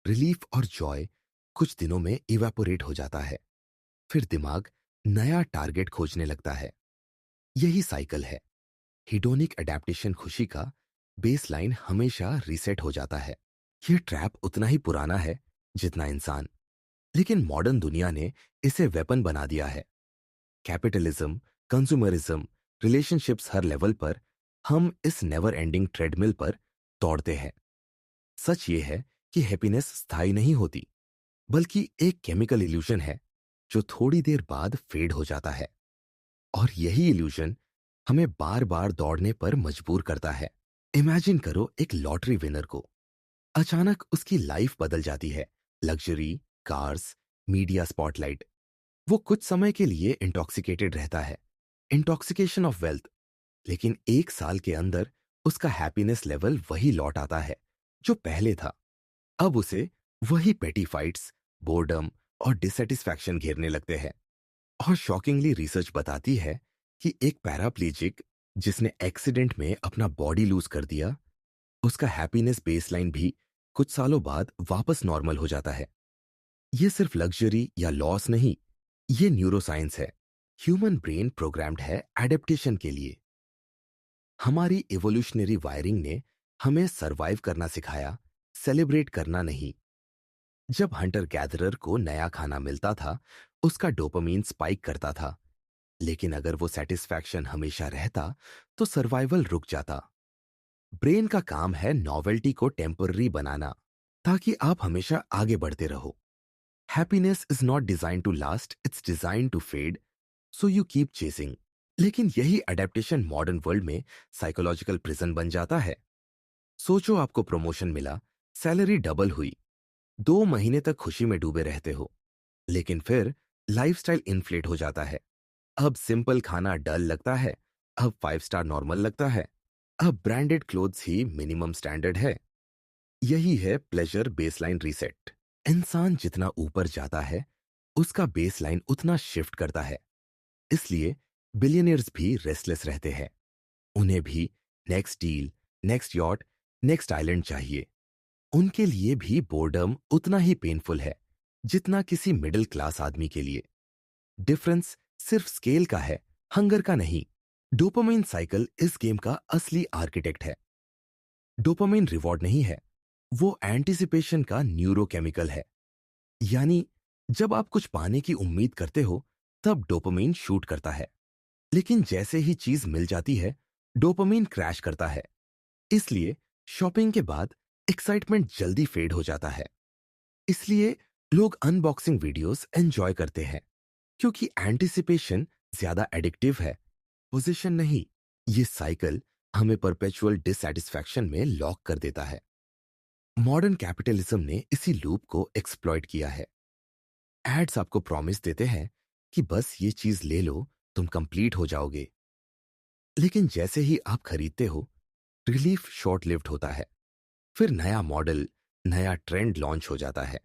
रिलीफ और जॉय कुछ दिनों में इवेपोरेट हो जाता है। फिर दिमाग नया टारगेट खोजने लगता है। यही साइकिल है। हिडोनिक अडेप्टेशन खुशी का बेसलाइन हमेशा रीसेट हो जाता है। यह ट्रैप उतना ही पुराना है जितना इंसान, लेकिन मॉडर्न दुनिया ने इसे वेपन बना दिया है। कैपिटलिज्म, कंज्यूमरिज्म, रिलेशनशिप्स, हर लेवल पर हम इस नेवर एंडिंग ट्रेडमिल पर दौड़ते हैं। सच ये है कि हैप्पीनेस स्थायी नहीं होती, बल्कि एक केमिकल इल्यूजन है जो थोड़ी देर बाद फेड हो जाता है। और यही इल्यूजन हमें बार बार दौड़ने पर मजबूर करता है। इमेजिन करो एक लॉटरी विनर को। अचानक उसकी लाइफ बदल जाती है। Luxury, cars, media spotlight. वो कुछ समय के लिए इंटॉक्सिकेटेड रहता है, इंटॉक्सिकेशन ऑफ वेल्थ। लेकिन 1 साल के अंदर उसका हैप्पीनेस लेवल वही लौट आता है जो पहले था। अब उसे वही पेटी फाइट्स, बोर्डम और डिससेटिस्फैक्शन घेरने लगते हैं। और शॉकिंगली रिसर्च बताती है कि एक पैराप्लेजिक जिसने एक्सीडेंट में अपना बॉडी लूज कर दिया, उसका हैप्पीनेस बेसलाइन भी कुछ सालों बाद वापस नॉर्मल हो जाता है। ये सिर्फ लग्जरी या लॉस नहीं, ये न्यूरोसाइंस है। ह्यूमन ब्रेन प्रोग्राम्ड है एडेप्टेशन के लिए। हमारी इवोल्यूशनरी वायरिंग ने हमें सरवाइव करना सिखाया, सेलिब्रेट करना नहीं। जब हंटर गैदरर को नया खाना मिलता था, उसका डोपामीन स्पाइक करता था। लेकिन अगर वो सेटिस्फैक्शन हमेशा रहता, तो सर्वाइवल रुक जाता। ब्रेन का काम है नॉवेल्टी को टेम्पररी बनाना, ताकि आप हमेशा आगे बढ़ते रहो। Happiness is not design to last, it's design to fade, so you keep chasing. लेकिन यही अडेप्टेशन मॉडर्न वर्ल्ड में साइकोलॉजिकल प्रिजन बन जाता है। सोचो, आपको प्रमोशन मिला, सैलरी डबल हुई, 2 महीने तक खुशी में डूबे रहते हो। लेकिन फिर लाइफस्टाइल इन्फ्लेट हो जाता है। अब सिंपल खाना डल लगता है, अब 5 स्टार नॉर्मल लगता है, अब ब्रांडेड क्लोथ्स ही मिनिमम स्टैंडर्ड है। यही है प्लेजर बेसलाइन रीसेट। इंसान जितना ऊपर जाता है, उसका बेसलाइन उतना शिफ्ट करता है। इसलिए बिलियनियर्स भी रेस्टलेस रहते हैं। उन्हें भी next deal, next yacht, next island चाहिए। उनके लिए भी बोर्डम उतना ही पेनफुल है जितना किसी मिडिल क्लास आदमी के लिए। डिफरेंस सिर्फ स्केल का है, हंगर का नहीं। डोपामाइन साइकिल इस गेम का असली आर्किटेक्ट है। डोपामाइन रिवॉर्ड नहीं है, वो एंटिसिपेशन का न्यूरोकेमिकल है। यानी जब आप कुछ पाने की उम्मीद करते हो, तब डोपामाइन शूट करता है। लेकिन जैसे ही चीज मिल जाती है, डोपामाइन क्रैश करता है। इसलिए शॉपिंग के बाद एक्साइटमेंट जल्दी फेड हो जाता है। इसलिए लोग अनबॉक्सिंग वीडियोस एंजॉय करते हैं, क्योंकि एंटिसिपेशन ज्यादा एडिक्टिव है, पोजीशन नहीं। ये साइकिल हमें परपेचुअल डिससैटिस्फैक्शन में लॉक कर देता है। मॉडर्न कैपिटलिज्म ने इसी लूप को एक्सप्लॉइट किया है। एड्स आपको प्रॉमिस देते हैं कि बस ये चीज ले लो, तुम कंप्लीट हो जाओगे। लेकिन जैसे ही आप खरीदते हो, रिलीफ शॉर्ट लिव्ड होता है। फिर नया मॉडल, नया ट्रेंड लॉन्च हो जाता है।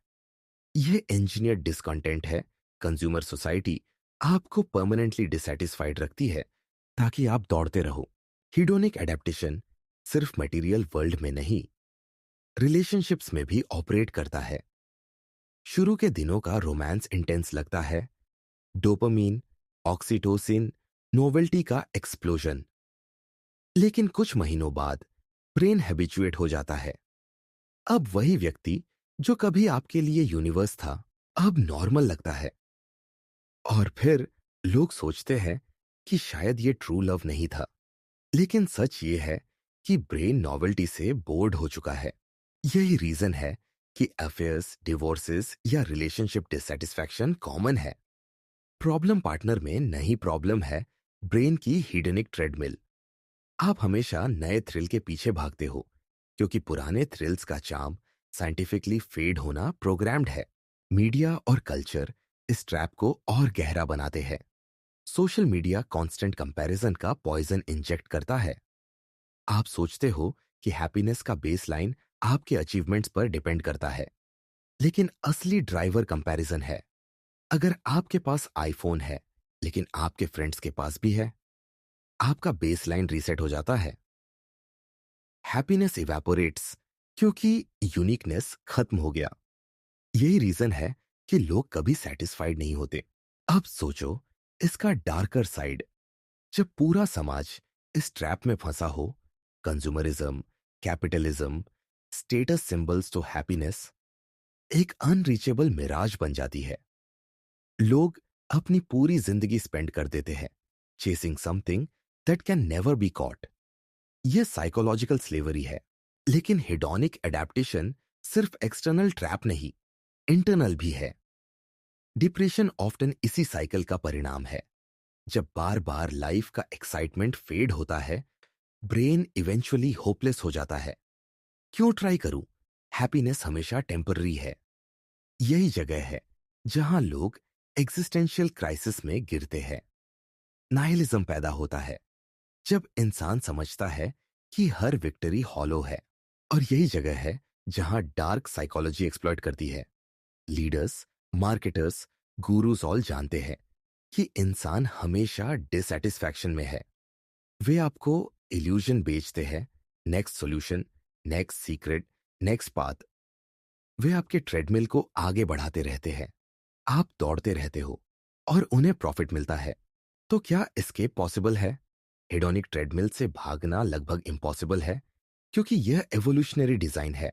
ये इंजीनियर्ड डिसकंटेंट है। कंज्यूमर सोसाइटी आपको परमानेंटली डिसैटिस्फाइड रखती है ताकि आप दौड़ते रहो। हीडोनिक एडेप्टेशन सिर्फ मटेरियल वर्ल्ड में नहीं, रिलेशनशिप्स में भी ऑपरेट करता है। शुरू के दिनों का रोमांस इंटेंस लगता है, डोपामीन, ऑक्सीटोसिन, नोवेल्टी का एक्सप्लोजन। लेकिन कुछ महीनों बाद ब्रेन हैबिचुएट हो जाता है। अब वही व्यक्ति जो कभी आपके लिए यूनिवर्स था, अब नॉर्मल लगता है। और फिर लोग सोचते हैं कि शायद ये ट्रू लव नहीं था। लेकिन सच ये है कि ब्रेन नॉवेल्टी से बोर्ड हो चुका है। यही रीजन है कि अफेयर्स, डिवोर्सेस या रिलेशनशिप डिससेटिस्फैक्शन कॉमन है। प्रॉब्लम पार्टनर में नहीं, प्रॉब्लम है ब्रेन की हीडनिक ट्रेडमिल। आप हमेशा नए थ्रिल के पीछे भागते हो, क्योंकि पुराने थ्रिल्स का चार्म साइंटिफिकली फेड होना प्रोग्राम्ड है। मीडिया और कल्चर इस ट्रैप को और गहरा बनाते हैं। सोशल मीडिया कांस्टेंट कंपैरिजन का पॉइजन इंजेक्ट करता है। आप सोचते हो कि हैप्पीनेस का बेसलाइन आपके अचीवमेंट्स पर डिपेंड करता है, लेकिन असली ड्राइवर कंपैरिजन है। अगर आपके पास आईफोन है, लेकिन आपके फ्रेंड्स के पास भी है, आपका बेसलाइन रीसेट हो जाता है। हैप्पीनेस इवेपोरेट्स, क्योंकि यूनिकनेस खत्म हो गया। यही रीजन है कि लोग कभी सेटिस्फाइड नहीं होते। अब सोचो इसका डार्कर साइड। जब पूरा समाज इस ट्रैप में फंसा हो, consumerism, capitalism, status symbols to happiness एक अनरीचेबल मिराज बन जाती है। लोग अपनी पूरी जिंदगी स्पेंड कर देते हैं chasing something that can never be caught. यह साइकोलॉजिकल स्लेवरी है। लेकिन हेडोनिक एडेप्टेशन सिर्फ एक्सटर्नल ट्रैप नहीं, इंटरनल भी है। डिप्रेशन ऑफ्टन इसी साइकिल का परिणाम है। जब बार बार लाइफ का एक्साइटमेंट फेड होता है, ब्रेन इवेंचुअली होपलेस हो जाता है। क्यों ट्राई करूं? हैप्पीनेस हमेशा टेम्पररी है। यही जगह है जहां लोग एग्जिस्टेंशियल क्राइसिस में गिरते हैं। नाइलिज्म पैदा होता है जब इंसान समझता है कि हर विक्ट्री हॉलो है। और यही जगह है जहां डार्क साइकोलॉजी एक्सप्लॉइट करती है। लीडर्स, मार्केटर्स, गुरुज ऑल जानते हैं कि इंसान हमेशा डिसैटिस्फैक्शन में है। वे आपको इल्यूजन बेचते हैं, next solution, next secret, next path. वे आपके ट्रेडमिल को आगे बढ़ाते रहते हैं। आप दौड़ते रहते हो और उन्हें प्रॉफिट मिलता है। तो क्या एस्केप पॉसिबल है? हेडोनिक ट्रेडमिल से भागना लगभग इम्पॉसिबल है क्योंकि यह एवोल्यूशनरी डिजाइन है।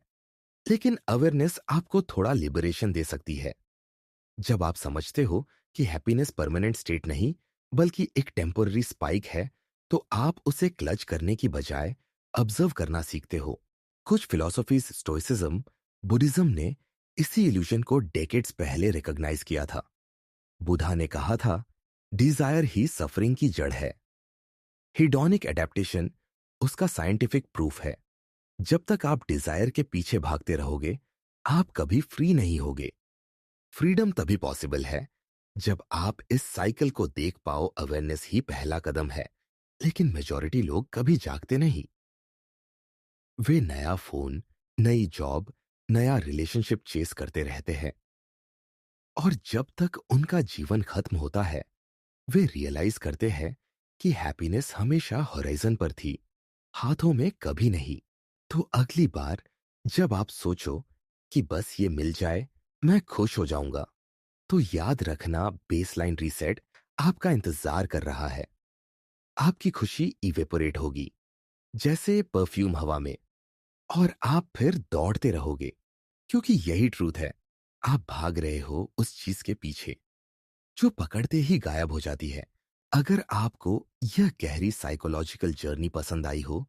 लेकिन अवेयरनेस आपको थोड़ा लिबरेशन दे सकती है। जब आप समझते हो कि हैप्पीनेस परमानेंट स्टेट नहीं बल्कि एक टेम्पररी स्पाइक है, तो आप उसे क्लच करने की बजाय ऑब्जर्व करना सीखते हो। कुछ फिलॉसफीज, स्टोइसिज्म, बुद्धिज्म ने इसी इल्यूजन को डेकेड्स पहले रिकॉग्नाइज किया था। बुद्धा ने कहा था, डिजायर ही सफरिंग की जड़ है। हिडोनिक एडेप्टेशन उसका साइंटिफिक प्रूफ है। जब तक आप डिजायर के पीछे भागते रहोगे, आप कभी फ्री नहीं होगे। फ्रीडम तभी पॉसिबल है जब आप इस साइकिल को देख पाओ। अवेयरनेस ही पहला कदम है, लेकिन मेजॉरिटी लोग कभी जागते नहीं। वे नया फोन, नई जॉब, नया रिलेशनशिप चेस करते रहते हैं और जब तक उनका जीवन खत्म होता है, वे रियलाइज करते हैं कि हैप्पीनेस हमेशा होराइजन पर थी, हाथों में कभी नहीं। तो अगली बार जब आप सोचो कि बस ये मिल जाए, मैं खुश हो जाऊंगा, तो याद रखना बेसलाइन रीसेट आपका इंतजार कर रहा है। आपकी खुशी इवेपोरेट होगी जैसे परफ्यूम हवा में, और आप फिर दौड़ते रहोगे क्योंकि यही ट्रूथ है। आप भाग रहे हो उस चीज के पीछे जो पकड़ते ही गायब हो जाती है। अगर आपको यह गहरी साइकोलॉजिकल जर्नी पसंद आई हो,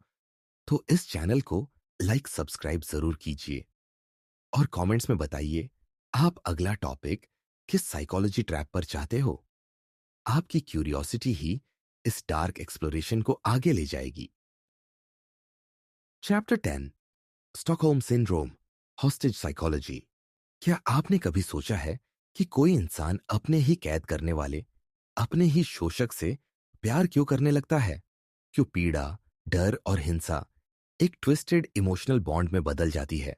तो इस चैनल को लाइक, सब्सक्राइब जरूर कीजिए और कमेंट्स में बताइए आप अगला टॉपिक किस साइकोलॉजी ट्रैप पर चाहते हो। आपकी क्यूरियोसिटी ही इस डार्क एक्सप्लोरेशन को आगे ले जाएगी। Chapter 10, Stockholm syndrome, hostage psychology. क्या आपने कभी सोचा है कि कोई इंसान अपने ही कैद करने वाले, अपने ही शोषक से प्यार क्यों करने लगता है? क्यों पीड़ा, डर और हिंसा एक ट्विस्टेड इमोशनल बॉन्ड में बदल जाती है?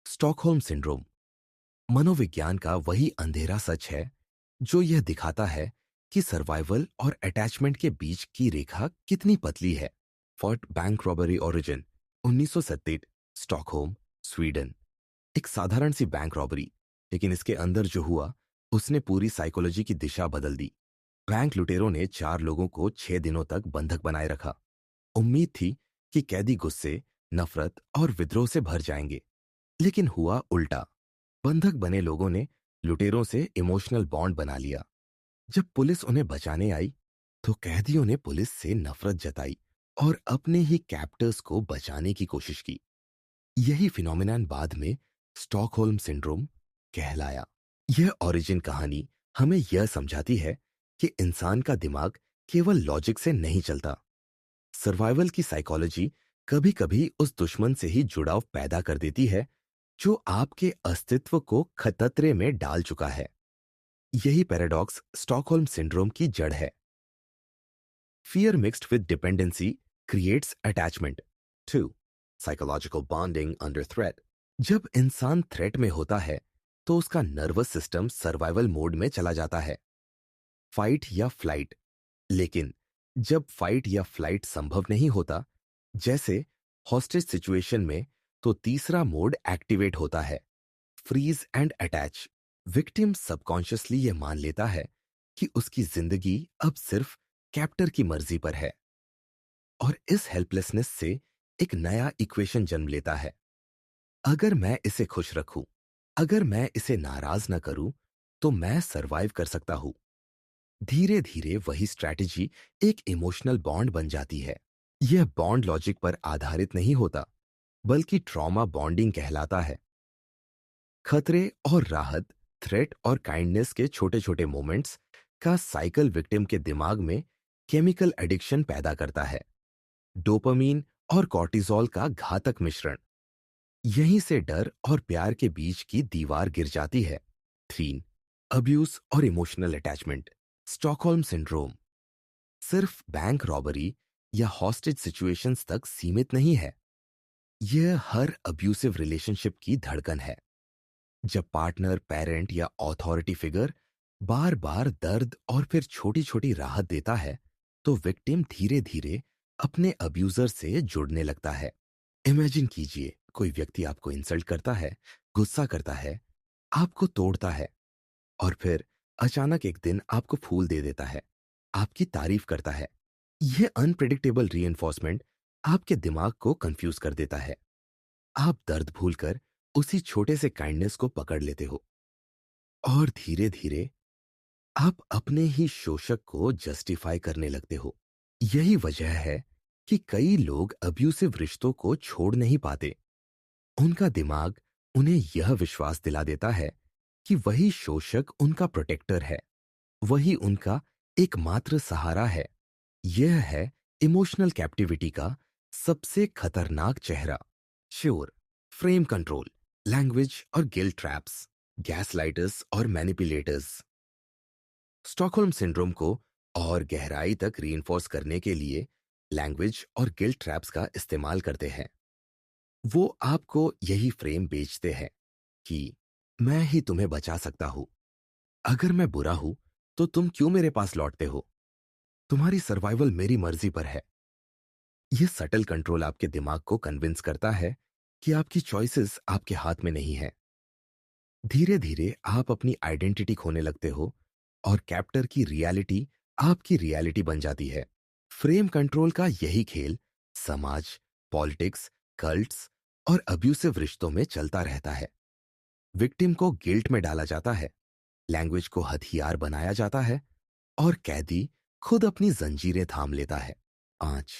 स्टॉकहोल्म सिंड्रोम मनोविज्ञान का वही अंधेरा सच है जो यह दिखाता है कि सर्वाइवल और अटैचमेंट के बीच की रेखा कितनी पतली है। Fort bank robbery origin 1970, Stockholm, Sweden. एक साधारण सी बैंक रॉबरी, लेकिन इसके अंदर जो हुआ उसने पूरी साइकोलॉजी की दिशा बदल दी। बैंक लुटेरों ने 4 लोगों को 6 दिनों तक बंधक बनाए रखा। उम्मीद थी कि कैदी गुस्से, नफरत और विद्रोह से भर जाएंगे, लेकिन हुआ उल्टा। बंधक बने लोगों ने लुटेरों से इमोशनल बॉन्ड बना लिया। जब पुलिस उन्हें बचाने आई, तो कैदियों ने पुलिस से नफरत जताई और अपने ही कैप्टर्स को बचाने की कोशिश की। यही फिनोमिनन बाद में स्टॉकहोल्म सिंड्रोम कहलाया। यह ओरिजिन कहानी हमें यह समझाती है कि इंसान का दिमाग केवल लॉजिक से नहीं चलता। सर्वाइवल की साइकोलॉजी कभी कभी उस दुश्मन से ही जुड़ाव पैदा कर देती है जो आपके अस्तित्व को खतरे में डाल चुका है। यही पैराडॉक्स स्टॉकहोल्म सिंड्रोम की जड़ है। Fear mixed with dependency creates attachment. 2, psychological bonding under threat. जब इंसान थ्रेट में होता है, तो उसका नर्वस सिस्टम सर्वाइवल मोड में चला जाता है, फाइट या फ्लाइट। लेकिन जब फाइट या फ्लाइट संभव नहीं होता, जैसे हॉस्टेज सिचुएशन में, तो तीसरा मोड एक्टिवेट होता है, freeze and attach. Victim subconsciously यह मान लेता है कि उसकी जिंदगी अब सिर्फ कैप्टर की मर्जी पर है, और इस हेल्पलेसनेस से एक नया इक्वेशन जन्म लेता है। अगर मैं इसे खुश रखूं, अगर मैं इसे नाराज न करूं, तो मैं सरवाइव कर सकता हूं। धीरे धीरे वही स्ट्रैटेजी एक इमोशनल बॉन्ड बन जाती है। यह बॉन्ड लॉजिक पर आधारित नहीं होता, बल्कि ट्रॉमा बॉन्डिंग कहलाता है। खतरे और राहत, थ्रेट और काइंडनेस के छोटे छोटे मोमेंट्स का साइकिल विक्टिम के दिमाग में केमिकल एडिक्शन पैदा करता है, डोपामीन और कॉर्टिसोल का घातक मिश्रण। यहीं से डर और प्यार के बीच की दीवार गिर जाती है। 3, अब्यूज और इमोशनल अटैचमेंट, स्टॉकहोल्म सिंड्रोम। सिर्फ बैंक रॉबरी या हॉस्टेज सिचुएशंस तक सीमित नहीं है। यह हर अब्यूसिव रिलेशनशिप की धड़कन है। जब पार्टनर, पेरेंट या अथॉरिटी फिगर बार बार दर्द और फिर छोटी छोटी राहत देता है, तो विक्टिम धीरे धीरे अपने अब्यूजर से जुड़ने लगता है। इमेजिन कीजिए, कोई व्यक्ति आपको इंसल्ट करता है, गुस्सा करता है, आपको तोड़ता है, और फिर अचानक एक दिन आपको फूल दे देता है, आपकी तारीफ करता है। यह अनप्रिडिक्टेबल रीइंफोर्समेंट आपके दिमाग को कंफ्यूज कर देता है। आप दर्द भूलकर उसी छोटे से काइंडनेस को पकड़ लेते हो, और धीरे धीरे आप अपने ही शोषक को जस्टिफाई करने लगते हो। यही वजह है कि कई लोग अब्यूसिव रिश्तों को छोड़ नहीं पाते। उनका दिमाग उन्हें यह विश्वास दिला देता है कि वही शोषक उनका प्रोटेक्टर है, वही उनका एकमात्र सहारा है। यह है इमोशनल कैप्टिविटी का सबसे खतरनाक चेहरा। श्योर, फ्रेम कंट्रोल, लैंग्वेज और गिल्ट ट्रैप्स, गैसलाइटर्स और मैनिपुलेटर्स स्टॉकहोल्म सिंड्रोम को और गहराई तक रीइंफोर्स करने के लिए लैंग्वेज और गिल्ट ट्रैप्स का इस्तेमाल करते हैं। वो आपको यही फ्रेम बेचते हैं कि मैं ही तुम्हें बचा सकता हूं। अगर मैं बुरा हूं तो तुम क्यों मेरे पास लौटते हो? तुम्हारी सर्वाइवल मेरी मर्जी पर है। यह सटल कंट्रोल आपके दिमाग को कन्विंस करता है कि आपकी चॉइसेस आपके हाथ में नहीं है। धीरे धीरे आप अपनी आइडेंटिटी खोने लगते हो, और कैप्टर की रियलिटी आपकी रियलिटी बन जाती है। फ्रेम कंट्रोल का यही खेल समाज, पॉलिटिक्स, कल्ट्स और अब्यूसिव रिश्तों में चलता रहता है। विक्टिम को गिल्ट में डाला जाता है, लैंग्वेज को हथियार बनाया जाता है, और कैदी खुद अपनी जंजीरें थाम लेता है। आज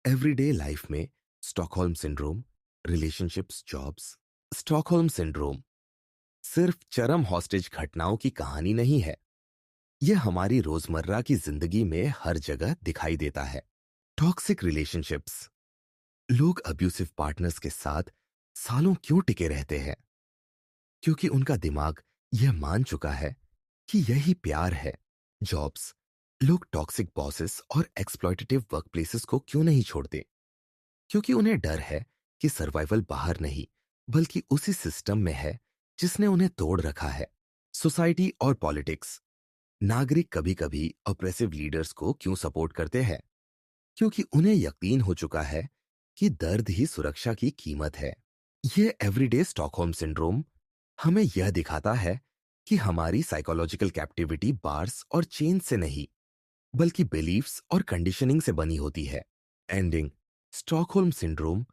एवरीडे लाइफ में Stockholm syndrome, relationships, jobs. Stockholm syndrome सिर्फ चरम हॉस्टेज घटनाओं की कहानी नहीं है। यह हमारी रोजमर्रा की जिंदगी में हर जगह दिखाई देता है। Toxic relationships. लोग अब्यूसिव पार्टनर्स के साथ सालों क्यों टिके रहते हैं? क्योंकि उनका दिमाग यह मान चुका है कि यही प्यार है। जॉब्स। लोग टॉक्सिक बॉसेस और एक्सप्लॉयटेटिव वर्कप्लेसेस को क्यों नहीं छोड़ते? क्योंकि उन्हें डर है कि सर्वाइवल बाहर नहीं, बल्कि उसी सिस्टम में है जिसने उन्हें तोड़ रखा है। सोसाइटी और पॉलिटिक्स। नागरिक कभी कभी ऑप्रेसिव लीडर्स को क्यों सपोर्ट करते हैं? क्योंकि उन्हें यकीन हो चुका है कि दर्द ही सुरक्षा की कीमत है। यह एवरीडे स्टॉकहोल्म सिंड्रोम हमें यह दिखाता है कि हमारी साइकोलॉजिकल कैप्टिविटी बार्स और चेन से नहीं, बल्कि बिलीफ्स और कंडीशनिंग से बनी होती है। एंडिंग। स्टॉकहोल्म सिंड्रोम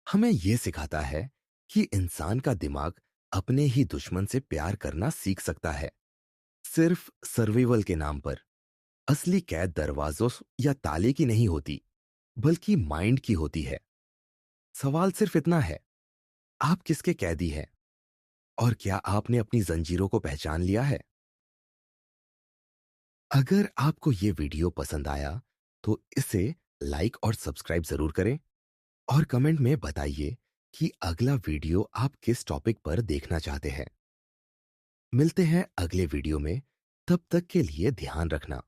हमें यह सिखाता है कि इंसान का दिमाग अपने ही दुश्मन से प्यार करना सीख सकता है, सिर्फ सर्वाइवल के नाम पर। असली कैद दरवाजों या ताले की नहीं होती, बल्कि माइंड की होती है। सवाल सिर्फ इतना है, आप किसके कैदी हैं? और क्या आपने अपनी जंजीरों को पहचान लिया है? अगर आपको ये वीडियो पसंद आया तो इसे लाइक और सब्सक्राइब जरूर करें, और कमेंट में बताइए कि अगला वीडियो आप किस टॉपिक पर देखना चाहते हैं। मिलते हैं अगले वीडियो में, तब तक के लिए ध्यान रखना।